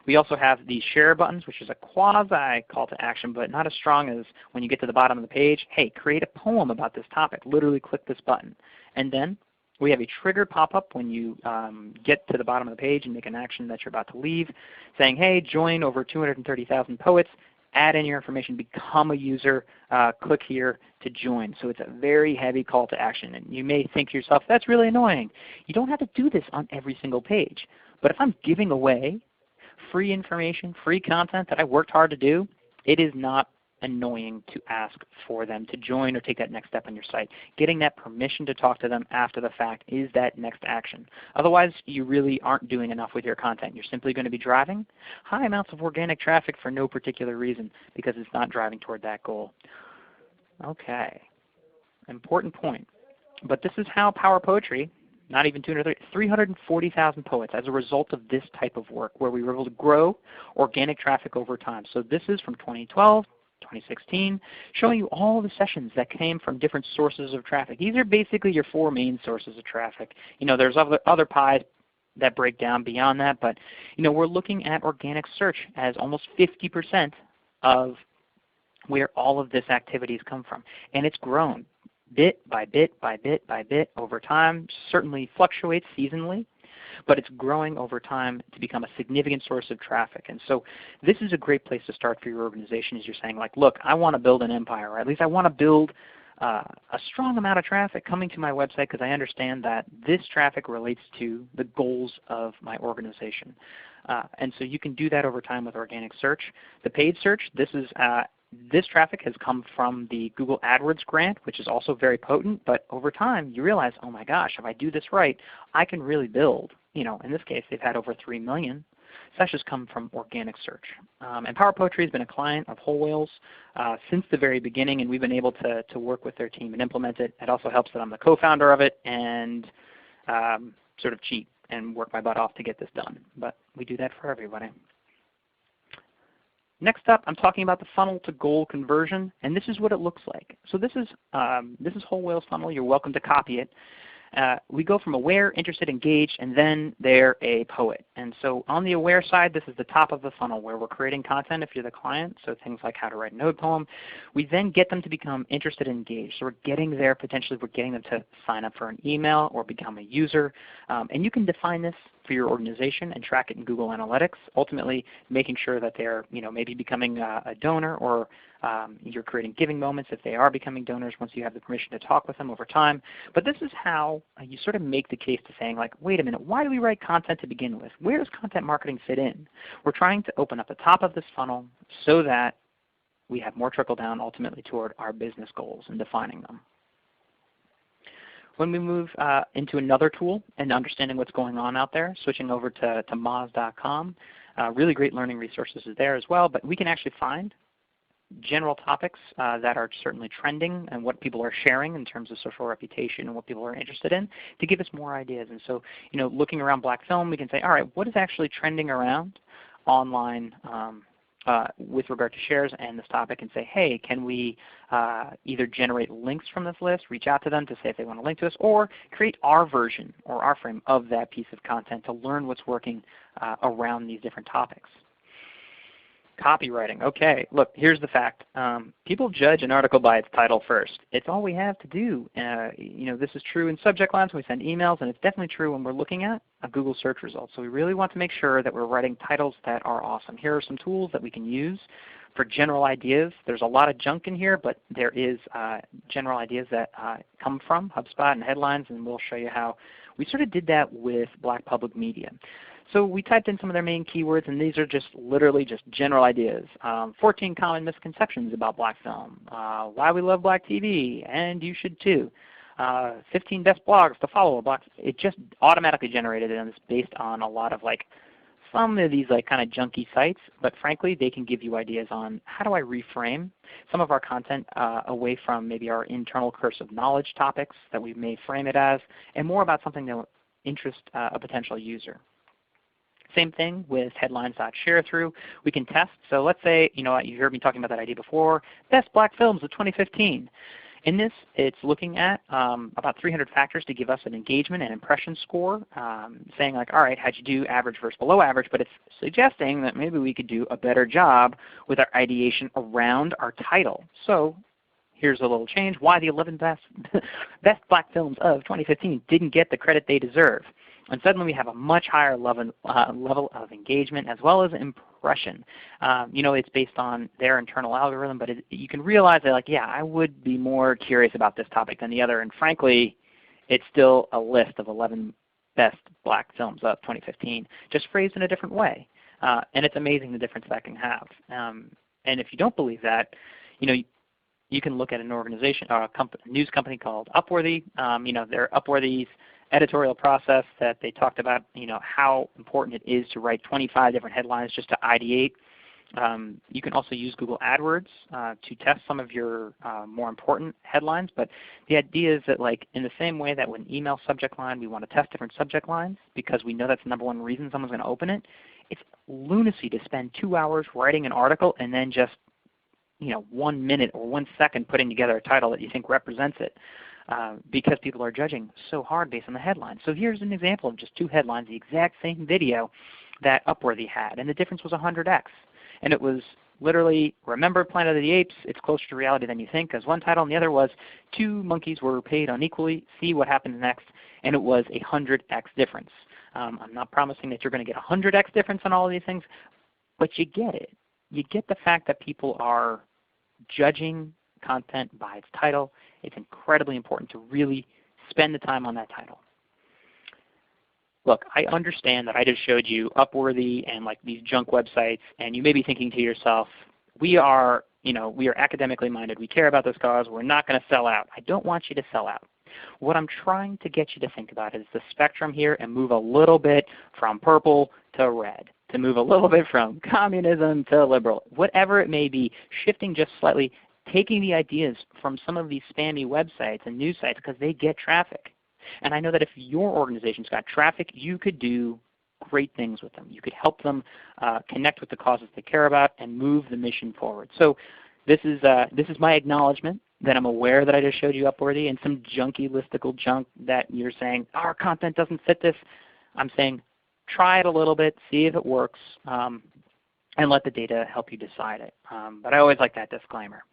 We also have these share buttons, which is a quasi call to action, but not as strong as when you get to the bottom of the page. Hey, create a poem about this topic. Literally click this button. And then we have a triggered pop-up when you get to the bottom of the page and make an action that you're about to leave, saying, hey, join over 230,000 poets. Add in your information, become a user, click here to join. So it's a very heavy call to action. And you may think to yourself, that's really annoying. You don't have to do this on every single page. But if I'm giving away free information, free content that I worked hard to do, it is not annoying to ask for them to join or take that next step on your site. Getting that permission to talk to them after the fact is that next action. Otherwise, you really aren't doing enough with your content. You're simply going to be driving high amounts of organic traffic for no particular reason because it's not driving toward that goal. Okay, important point. But this is how Power Poetry, not even 340,000 poets as a result of this type of work where we were able to grow organic traffic over time. So this is from 2012 2016, showing you all the sessions that came from different sources of traffic. These are basically your 4 main sources of traffic. There's other pies that break down beyond that, but we're looking at organic search as almost 50% of where all of this activity has come from. And it's grown bit by bit by bit by bit over time. Certainly fluctuates seasonally, but it's growing over time to become a significant source of traffic. And so this is a great place to start for your organization as you're saying, like, look, I want to build an empire, or at least I want to build a strong amount of traffic coming to my website because I understand that this traffic relates to the goals of my organization. And so you can do that over time with organic search. The paid search, this traffic has come from the Google AdWords grant, which is also very potent, but over time you realize, oh my gosh, if I do this right, I can really build. In this case, they've had over 3 million. So that's just come from organic search. And Power Poetry has been a client of Whole Whale's since the very beginning, and we've been able to work with their team and implement it. It also helps that I'm the co-founder of it and sort of cheat and work my butt off to get this done. But we do that for everybody. Next up, I'm talking about the funnel to goal conversion, and this is what it looks like. So this is Whole Whale's funnel. You're welcome to copy it. We go from aware, interested, engaged, and then they're a poet. And so on the aware side, this is the top of the funnel where we're creating content if you're the client, so things like how to write an ode poem. We then get them to become interested and engaged. So we're getting there, potentially we're getting them to sign up for an email or become a user. And you can define this for your organization and track it in Google Analytics, ultimately making sure that they're maybe becoming a donor, or you're creating giving moments if they are becoming donors once you have the permission to talk with them over time. But this is how you sort of make the case to saying, like, wait a minute, why do we write content to begin with? Where does content marketing fit in? We're trying to open up the top of this funnel so that we have more trickle down ultimately toward our business goals and defining them. When we move into another tool and understanding what's going on out there, switching over to Moz.com, really great learning resources is there as well, but we can actually find general topics that are certainly trending and what people are sharing in terms of social reputation and what people are interested in to give us more ideas. And so looking around black film, we can say, all right, what is actually trending around online with regard to shares and this topic, and say, hey, can we either generate links from this list, reach out to them to say if they want to link to us, or create our version or our frame of that piece of content to learn what's working around these different topics. Copywriting. Okay, look, here's the fact. People judge an article by its title first. It's all we have to do. This is true in subject lines when we send emails, and it's definitely true when we're looking at a Google search result. So we really want to make sure that we're writing titles that are awesome. Here are some tools that we can use for general ideas. There's a lot of junk in here, but there is general ideas that come from HubSpot and headlines, and we'll show you how we sort of did that with Black Public Media. So we typed in some of their main keywords, and these are just literally just general ideas. 14 common misconceptions about black film, why we love black TV, and you should too. 15 best blogs to follow. It just automatically generated it, and it's based on a lot of some of these kind of junky sites, but frankly they can give you ideas on how do I reframe some of our content away from maybe our internal curse of knowledge topics that we may frame it as, and more about something that will interest a potential user. Same thing with headlines.sharethrough. We can test. So let's say, you heard me talking about that idea before, best black films of 2015. In this, it's looking at about 300 factors to give us an engagement and impression score, saying all right, how'd you do average versus below average? But it's suggesting that maybe we could do a better job with our ideation around our title. So here's a little change. Why the 11 best black films of 2015 didn't get the credit they deserve. And suddenly we have a much higher level of engagement as well as impression. It's based on their internal algorithm, but you can realize that yeah, I would be more curious about this topic than the other. And frankly, it's still a list of 11 best black films of 2015, just phrased in a different way. And it's amazing the difference that can have. And if you don't believe that, you can look at an organization or a news company called Upworthy. Their Upworthy's editorial process that they talked about, how important it is to write 25 different headlines just to ideate. You can also use Google AdWords to test some of your more important headlines. But the idea is that in the same way that with email subject line we want to test different subject lines because we know that's the number one reason someone's going to open it, it's lunacy to spend 2 hours writing an article and then just 1 minute or 1 second putting together a title that you think represents it, because people are judging so hard based on the headlines. So here's an example of just 2 headlines, the exact same video that Upworthy had, and the difference was 100x. And it was literally, remember Planet of the Apes? It's closer to reality than you think, as one title, and the other was 2 monkeys were paid unequally, see what happens next, and it was a 100x difference. I'm not promising that you're going to get a 100x difference on all of these things, but you get it. You get the fact that people are judging content by its title. It's incredibly important to really spend the time on that title. Look, I understand that I just showed you Upworthy and like these junk websites, and you may be thinking to yourself, we are academically minded. We care about this cause. We're not going to sell out. I don't want you to sell out. What I'm trying to get you to think about is the spectrum here and move a little bit from purple to red, to move a little bit from communism to liberal, whatever it may be, shifting just slightly, taking the ideas from some of these spammy websites and news sites because they get traffic. And I know that if your organization's got traffic, you could do great things with them. You could help them connect with the causes they care about and move the mission forward. So this is my acknowledgement that I'm aware that I just showed you Upworthy and some junky listicle junk that you're saying, our content doesn't fit this. I'm saying try it a little bit, see if it works, and let the data help you decide it. But I always like that disclaimer.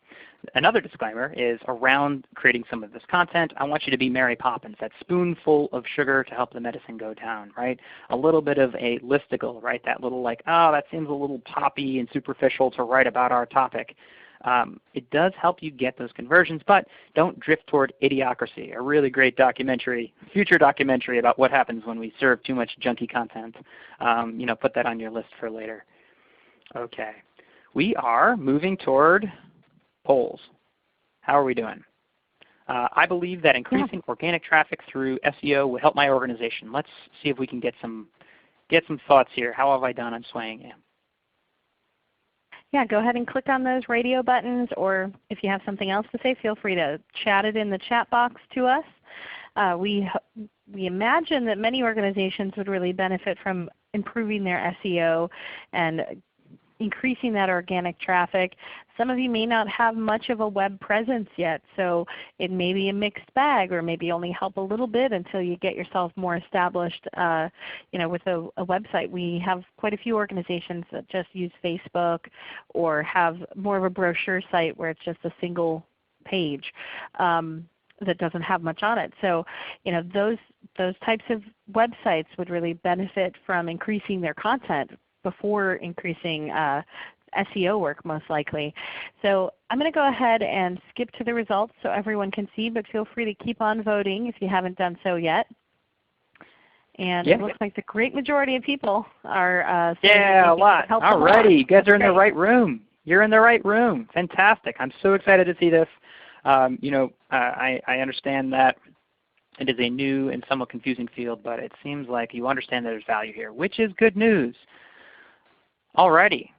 Another disclaimer is around creating some of this content, I want you to be Mary Poppins, that spoonful of sugar to help the medicine go down, right? A little bit of a listicle, right? That little like, oh, that seems a little poppy and superficial to write about our topic. It does help you get those conversions, but don't drift toward Idiocracy, a really great documentary, future documentary about what happens when we serve too much junky content. Put that on your list for later. Okay. We are moving toward polls. How are we doing? I believe that increasing organic traffic through SEO will help my organization. Let's see if we can get some thoughts here. How have I done on swaying you? Yeah, go ahead and click on those radio buttons, or if you have something else to say, feel free to chat it in the chat box to us. We imagine that many organizations would really benefit from improving their SEO and increasing that organic traffic. Some of you may not have much of a web presence yet, so it may be a mixed bag, or maybe only help a little bit until you get yourself more established with a website. We have quite a few organizations that just use Facebook or have more of a brochure site where it's just a single page that doesn't have much on it. So those types of websites would really benefit from increasing their content before increasing SEO work, most likely. So I'm going to go ahead and skip to the results so everyone can see, but feel free to keep on voting if you haven't done so yet. And it looks like the great majority of people are a lot. All righty. You guys are in the right room. You're in the right room. Fantastic. I'm so excited to see this. I understand that it is a new and somewhat confusing field, but it seems like you understand that there's value here, which is good news. Alrighty,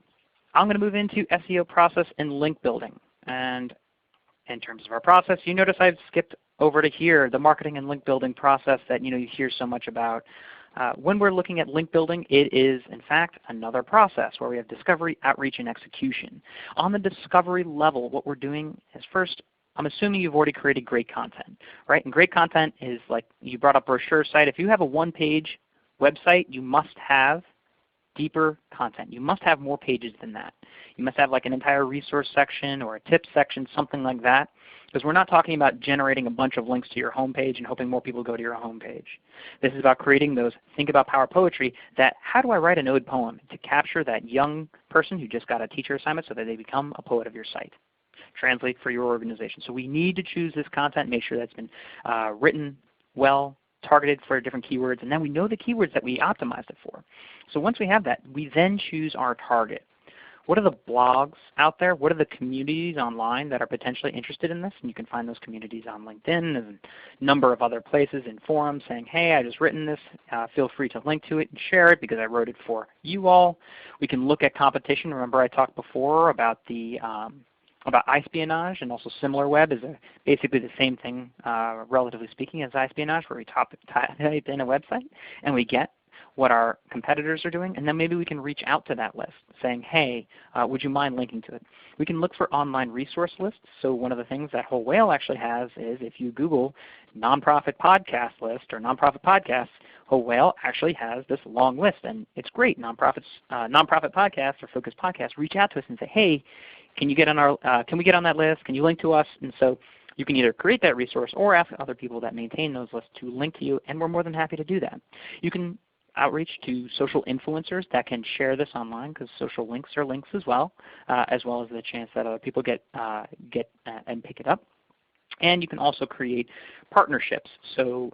I'm going to move into SEO process and link building. And in terms of our process, you notice I've skipped over to here, the marketing and link building process that you hear so much about. When we're looking at link building, it is in fact another process where we have discovery, outreach, and execution. On the discovery level, what we're doing is first, I'm assuming you've already created great content, right? And great content is like you brought up brochure site. If you have a one-page website, you must have deeper content. You must have more pages than that. You must have like an entire resource section or a tips section, something like that, because we're not talking about generating a bunch of links to your homepage and hoping more people go to your homepage. This is about creating those think about power poetry, that how do I write an ode poem to capture that young person who just got a teacher assignment so that they become a poet of your site. Translate for your organization. So we need to choose this content, make sure that's been written well, targeted for different keywords, and then we know the keywords that we optimized it for. So once we have that, we then choose our target. What are the blogs out there? What are the communities online that are potentially interested in this? And you can find those communities on LinkedIn and a number of other places in forums saying, hey, I just written this. Feel free to link to it and share it because I wrote it for you all. We can look at competition. Remember I talked before about the about espionage, and also SimilarWeb is basically the same thing, relatively speaking, as espionage, where we type in a website and we get what our competitors are doing, and then maybe we can reach out to that list saying, hey, would you mind linking to it? We can look for online resource lists. So one of the things that Whole Whale actually has is if you Google nonprofit podcast list or nonprofit podcasts, Whole Whale actually has this long list, and it's great. Nonprofit podcasts or focused podcasts reach out to us and say, hey, can we get on that list? Can you link to us? And so you can either create that resource or ask other people that maintain those lists to link to you, and we're more than happy to do that. You can outreach to social influencers that can share this online, because social links are links as well as the chance that other people get and pick it up. And you can also create partnerships. So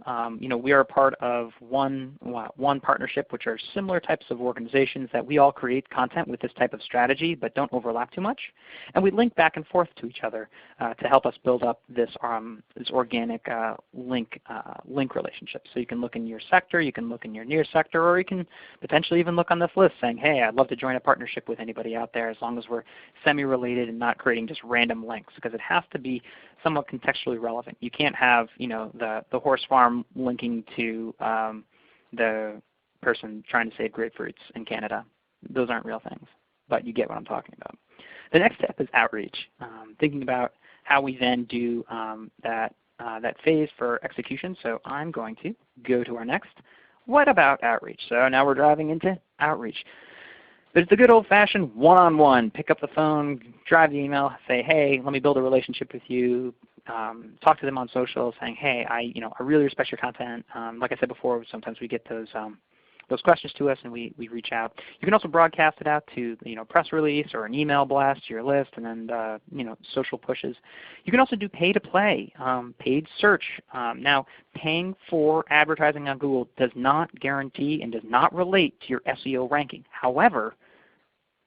we are a part of one partnership, which are similar types of organizations that we all create content with this type of strategy but don't overlap too much. And we link back and forth to each other to help us build up this organic link relationship. So you can look in your sector, you can look in your near sector, or you can potentially even look on this list saying, hey, I'd love to join a partnership with anybody out there, as long as we're semi-related and not creating just random links, because it has to be somewhat contextually relevant. You can't have the horse farm linking to the person trying to save grapefruits in Canada. Those aren't real things, but you get what I'm talking about. The next step is outreach, thinking about how we then do that phase for execution. So I'm going to go to our next, what about outreach? So now we're driving into outreach. But it's the good old-fashioned one-on-one. Pick up the phone, drive the email, say, hey, let me build a relationship with you. Talk to them on social, saying, hey, I really respect your content. Like I said before, sometimes we get those questions to us and we reach out. You can also broadcast it out to press release or an email blast to your list, and then social pushes. You can also do pay-to-play, paid search. Now, paying for advertising on Google does not guarantee and does not relate to your SEO ranking. However,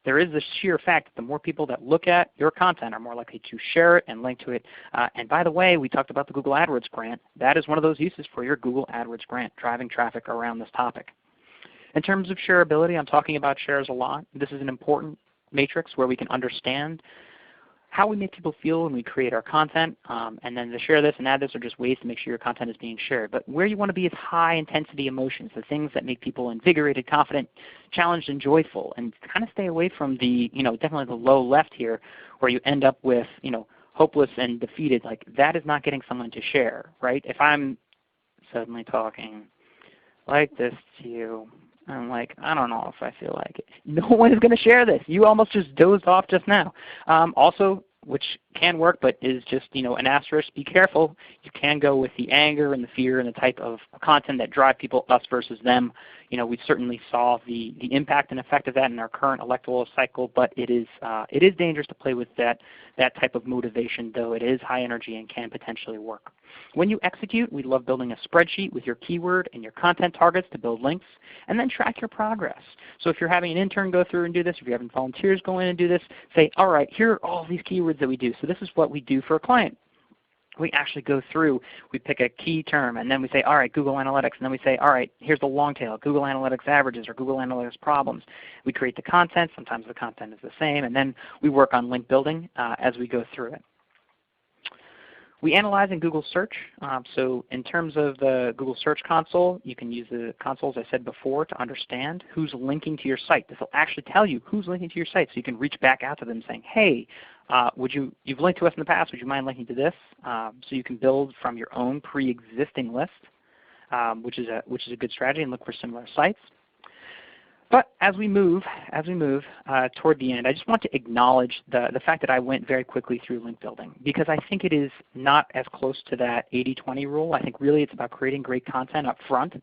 there is the sheer fact that the more people that look at your content are more likely to share it and link to it. And by the way, we talked about the Google AdWords grant. That is one of those uses for your Google AdWords grant, driving traffic around this topic. In terms of shareability, I'm talking about shares a lot. This is an important matrix where we can understand how we make people feel when we create our content, and then to share this and add this are just ways to make sure your content is being shared. But where you want to be is high intensity emotions, the things that make people invigorated, confident, challenged, and joyful, and kind of stay away from the, definitely the low left here, where you end up with, hopeless and defeated. Like, that is not getting someone to share, right? If I'm suddenly talking like this to you, I'm like, I don't know if I feel like it. No one is going to share this. You almost just dozed off just now. Also, which can work but is just an asterisk, be careful. You can go with the anger and the fear and the type of content that drive people, us versus them. We certainly saw the impact and effect of that in our current electoral cycle, but it is dangerous to play with that type of motivation, though it is high energy and can potentially work. When you execute, we love building a spreadsheet with your keyword and your content targets to build links, and then track your progress. So if you're having an intern go through and do this, if you're having volunteers go in and do this, say, all right, here are all these keywords that we do. So this is what we do for a client. We actually go through, we pick a key term, and then we say, all right, Google Analytics, and then we say, all right, here's the long tail, Google Analytics averages or Google Analytics problems. We create the content. Sometimes the content is the same, and then we work on link building as we go through it. We analyze in Google Search. So in terms of the Google Search Console, you can use the console, as I said before, to understand who's linking to your site. This will actually tell you who's linking to your site, so you can reach back out to them saying, hey, you've linked to us in the past, would you mind linking to this? So you can build from your own pre-existing list, which is a good strategy, and look for similar sites. But as we move toward the end, I just want to acknowledge the fact that I went very quickly through link building, because I think it is not as close to that 80-20 rule. I think really it's about creating great content up front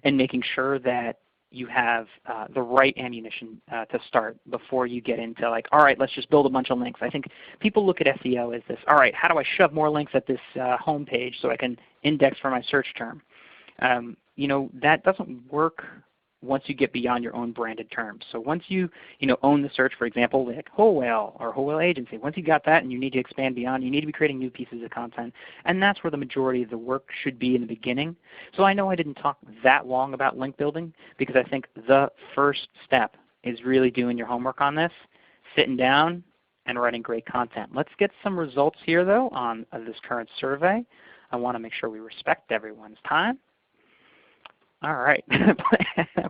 and making sure that you have the right ammunition to start before you get into like, all right, let's just build a bunch of links. I think people look at SEO as this, all right, how do I shove more links at this home page so I can index for my search term? That doesn't work once you get beyond your own branded terms. So once you own the search, for example, like Whole Whale or Whole Whale Agency, once you got that and you need to expand beyond, you need to be creating new pieces of content. And that's where the majority of the work should be in the beginning. So I know I didn't talk that long about link building, because I think the first step is really doing your homework on this, sitting down and writing great content. Let's get some results here though on this current survey. I want to make sure we respect everyone's time. All right.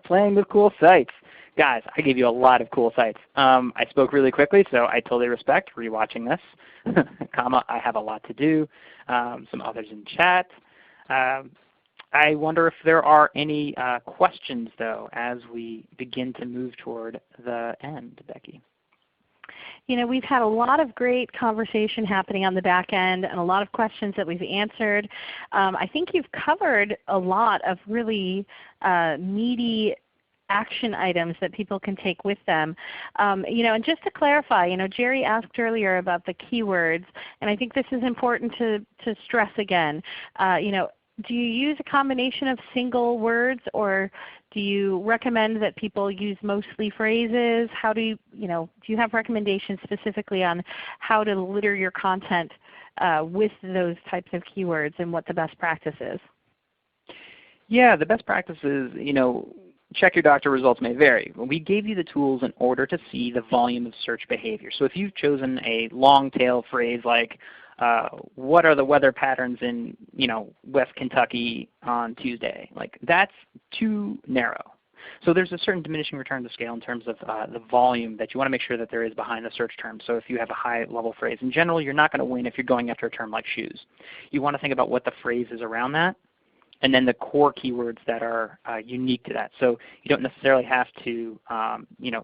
Playing with cool sites. Guys, I gave you a lot of cool sites. I spoke really quickly, so I totally respect rewatching this. Comma, I have a lot to do. Some others in chat. I wonder if there are any questions, though, as we begin to move toward the end, Becky. You know, we've had a lot of great conversation happening on the back end and a lot of questions that we've answered. I think you've covered a lot of really meaty action items that people can take with them. You know, and just to clarify, you know, Jerry asked earlier about the keywords, and I think this is important to stress again. You know, do you use a combination of single words, or do you recommend that people use mostly phrases? How do do you have recommendations specifically on how to litter your content with those types of keywords and what the best practice is? Yeah, the best practice is, check your doctor results may vary. We gave you the tools in order to see the volume of search behavior. So if you've chosen a long tail phrase like, what are the weather patterns in West Kentucky on Tuesday? Like, that's too narrow. So there's a certain diminishing return to scale in terms of the volume that you want to make sure that there is behind the search term. So if you have a high level phrase, in general you're not going to win if you're going after a term like shoes. You want to think about what the phrase is around that, and then the core keywords that are unique to that. So you don't necessarily have to,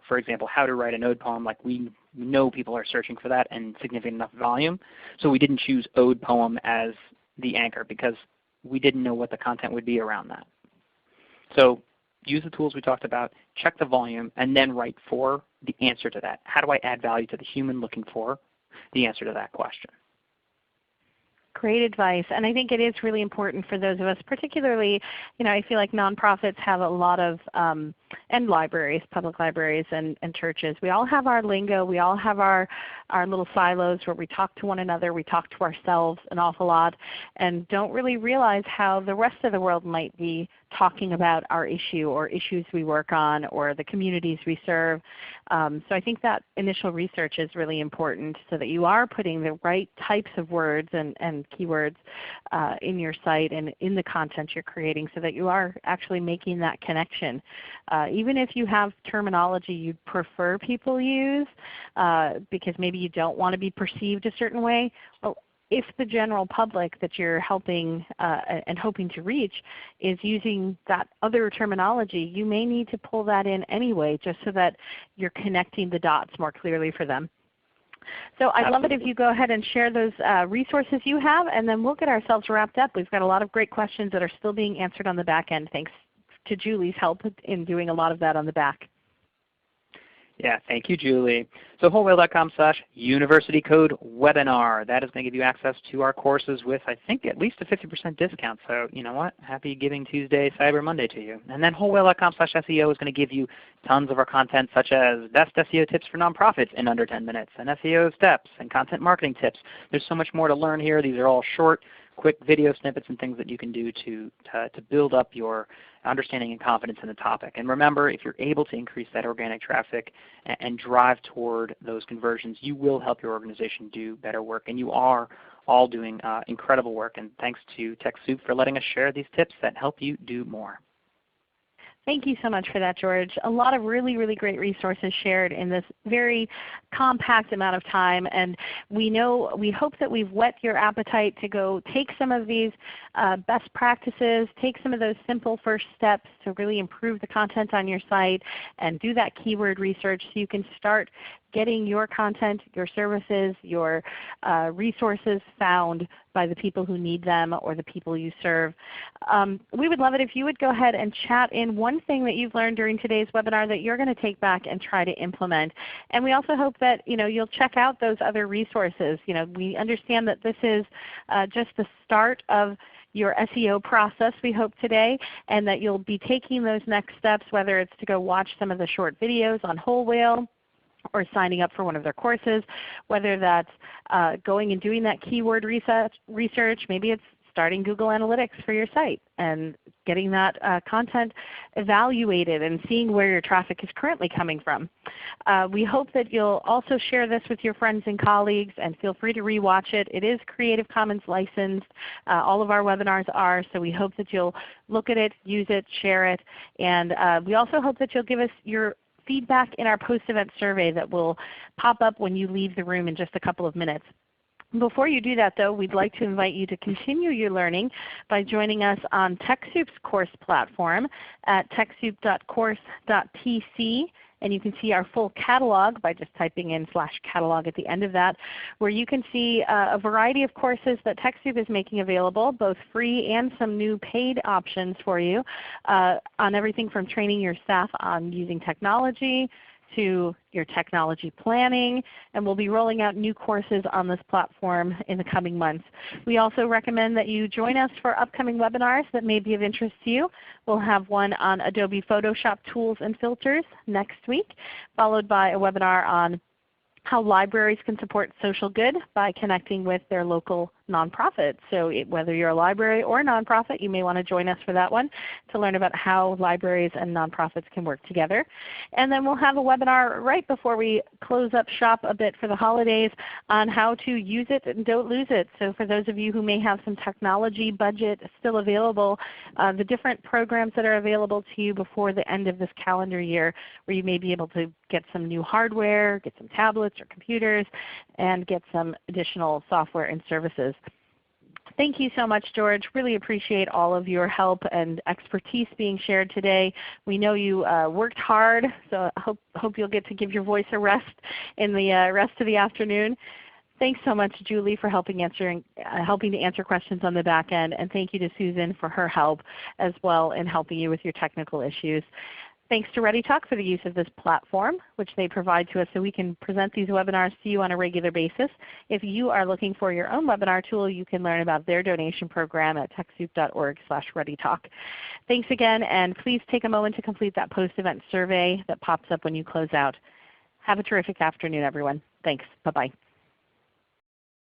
for example, how to write an ode poem. Like, we know people are searching for that and significant enough volume. So we didn't choose ode poem as the anchor because we didn't know what the content would be around that. So use the tools we talked about, check the volume, and then write for the answer to that. How do I add value to the human looking for the answer to that question? Great advice, and I think it is really important for those of us, particularly, I feel like nonprofits have a lot of, and libraries, public libraries and churches. We all have our lingo. We all have our little silos where we talk to one another. We talk to ourselves an awful lot and don't really realize how the rest of the world might be talking about our issue or issues we work on or the communities we serve. So I think that initial research is really important so that you are putting the right types of words and keywords in your site and in the content you're creating so that you are actually making that connection. Even if you have terminology you'd prefer people use because maybe you don't want to be perceived a certain way, well, if the general public that you're helping and hoping to reach is using that other terminology, you may need to pull that in anyway just so that you're connecting the dots more clearly for them. So I'd love it if you go ahead and share those resources you have, and then we'll get ourselves wrapped up. We've got a lot of great questions that are still being answered on the back end, thanks to Julie's help in doing a lot of that on the back. Yeah, thank you, Julie. So wholewhale.com/universitycodewebinar. That is going to give you access to our courses with, I think, at least a 50% discount. So you know what? Happy Giving Tuesday, Cyber Monday to you. And then wholewhale.com/SEO is going to give you tons of our content such as best SEO tips for nonprofits in under 10 minutes, and SEO steps and content marketing tips. There's so much more to learn here. These are all short, quick video snippets and things that you can do to build up your understanding and confidence in the topic. And remember, if you're able to increase that organic traffic and drive toward those conversions, you will help your organization do better work. And you are all doing incredible work. And thanks to TechSoup for letting us share these tips that help you do more. Thank you so much for that, George. A lot of really, really great resources shared in this very compact amount of time. And we hope that we've whet your appetite to go take some of these best practices, take some of those simple first steps to really improve the content on your site and do that keyword research so you can start getting your content, your services, your resources found by the people who need them or the people you serve. We would love it if you would go ahead and chat in one thing that you've learned during today's webinar that you're going to take back and try to implement. And we also hope that you'll check out those other resources. We understand that this is just the start of your SEO process, we hope today, and that you'll be taking those next steps, whether it's to go watch some of the short videos on Whole Whale, or signing up for one of their courses, whether that's going and doing that keyword research. Maybe it's starting Google Analytics for your site and getting that content evaluated and seeing where your traffic is currently coming from. We hope that you'll also share this with your friends and colleagues, and feel free to rewatch it. It is Creative Commons licensed. All of our webinars are, so we hope that you'll look at it, use it, share it, and we also hope that you'll give us your feedback in our post-event survey that will pop up when you leave the room in just a couple of minutes. Before you do that though, we'd like to invite you to continue your learning by joining us on TechSoup's course platform at TechSoup.course.tc. And you can see our full catalog by just typing in /catalog at the end of that, where you can see a variety of courses that TechSoup is making available, both free and some new paid options for you on everything from training your staff on using technology to your technology planning, and we'll be rolling out new courses on this platform in the coming months. We also recommend that you join us for upcoming webinars that may be of interest to you. We'll have one on Adobe Photoshop tools and filters next week, followed by a webinar on how libraries can support social good by connecting with their local nonprofit. So whether you're a library or a nonprofit, you may want to join us for that one to learn about how libraries and nonprofits can work together. And then we'll have a webinar right before we close up shop a bit for the holidays on how to use it and don't lose it. So for those of you who may have some technology budget still available, the different programs that are available to you before the end of this calendar year, where you may be able to get some new hardware, get some tablets or computers, and get some additional software and services. Thank you so much, George. Really appreciate all of your help and expertise being shared today. We know you worked hard, so I hope you'll get to give your voice a rest in the rest of the afternoon. Thanks so much, Julie, for helping to answer questions on the back end, and thank you to Susan for her help as well in helping you with your technical issues. Thanks to ReadyTalk for the use of this platform, which they provide to us so we can present these webinars to you on a regular basis. If you are looking for your own webinar tool, you can learn about their donation program at TechSoup.org/ReadyTalk. Thanks again, and please take a moment to complete that post-event survey that pops up when you close out. Have a terrific afternoon, everyone. Thanks. Bye-bye.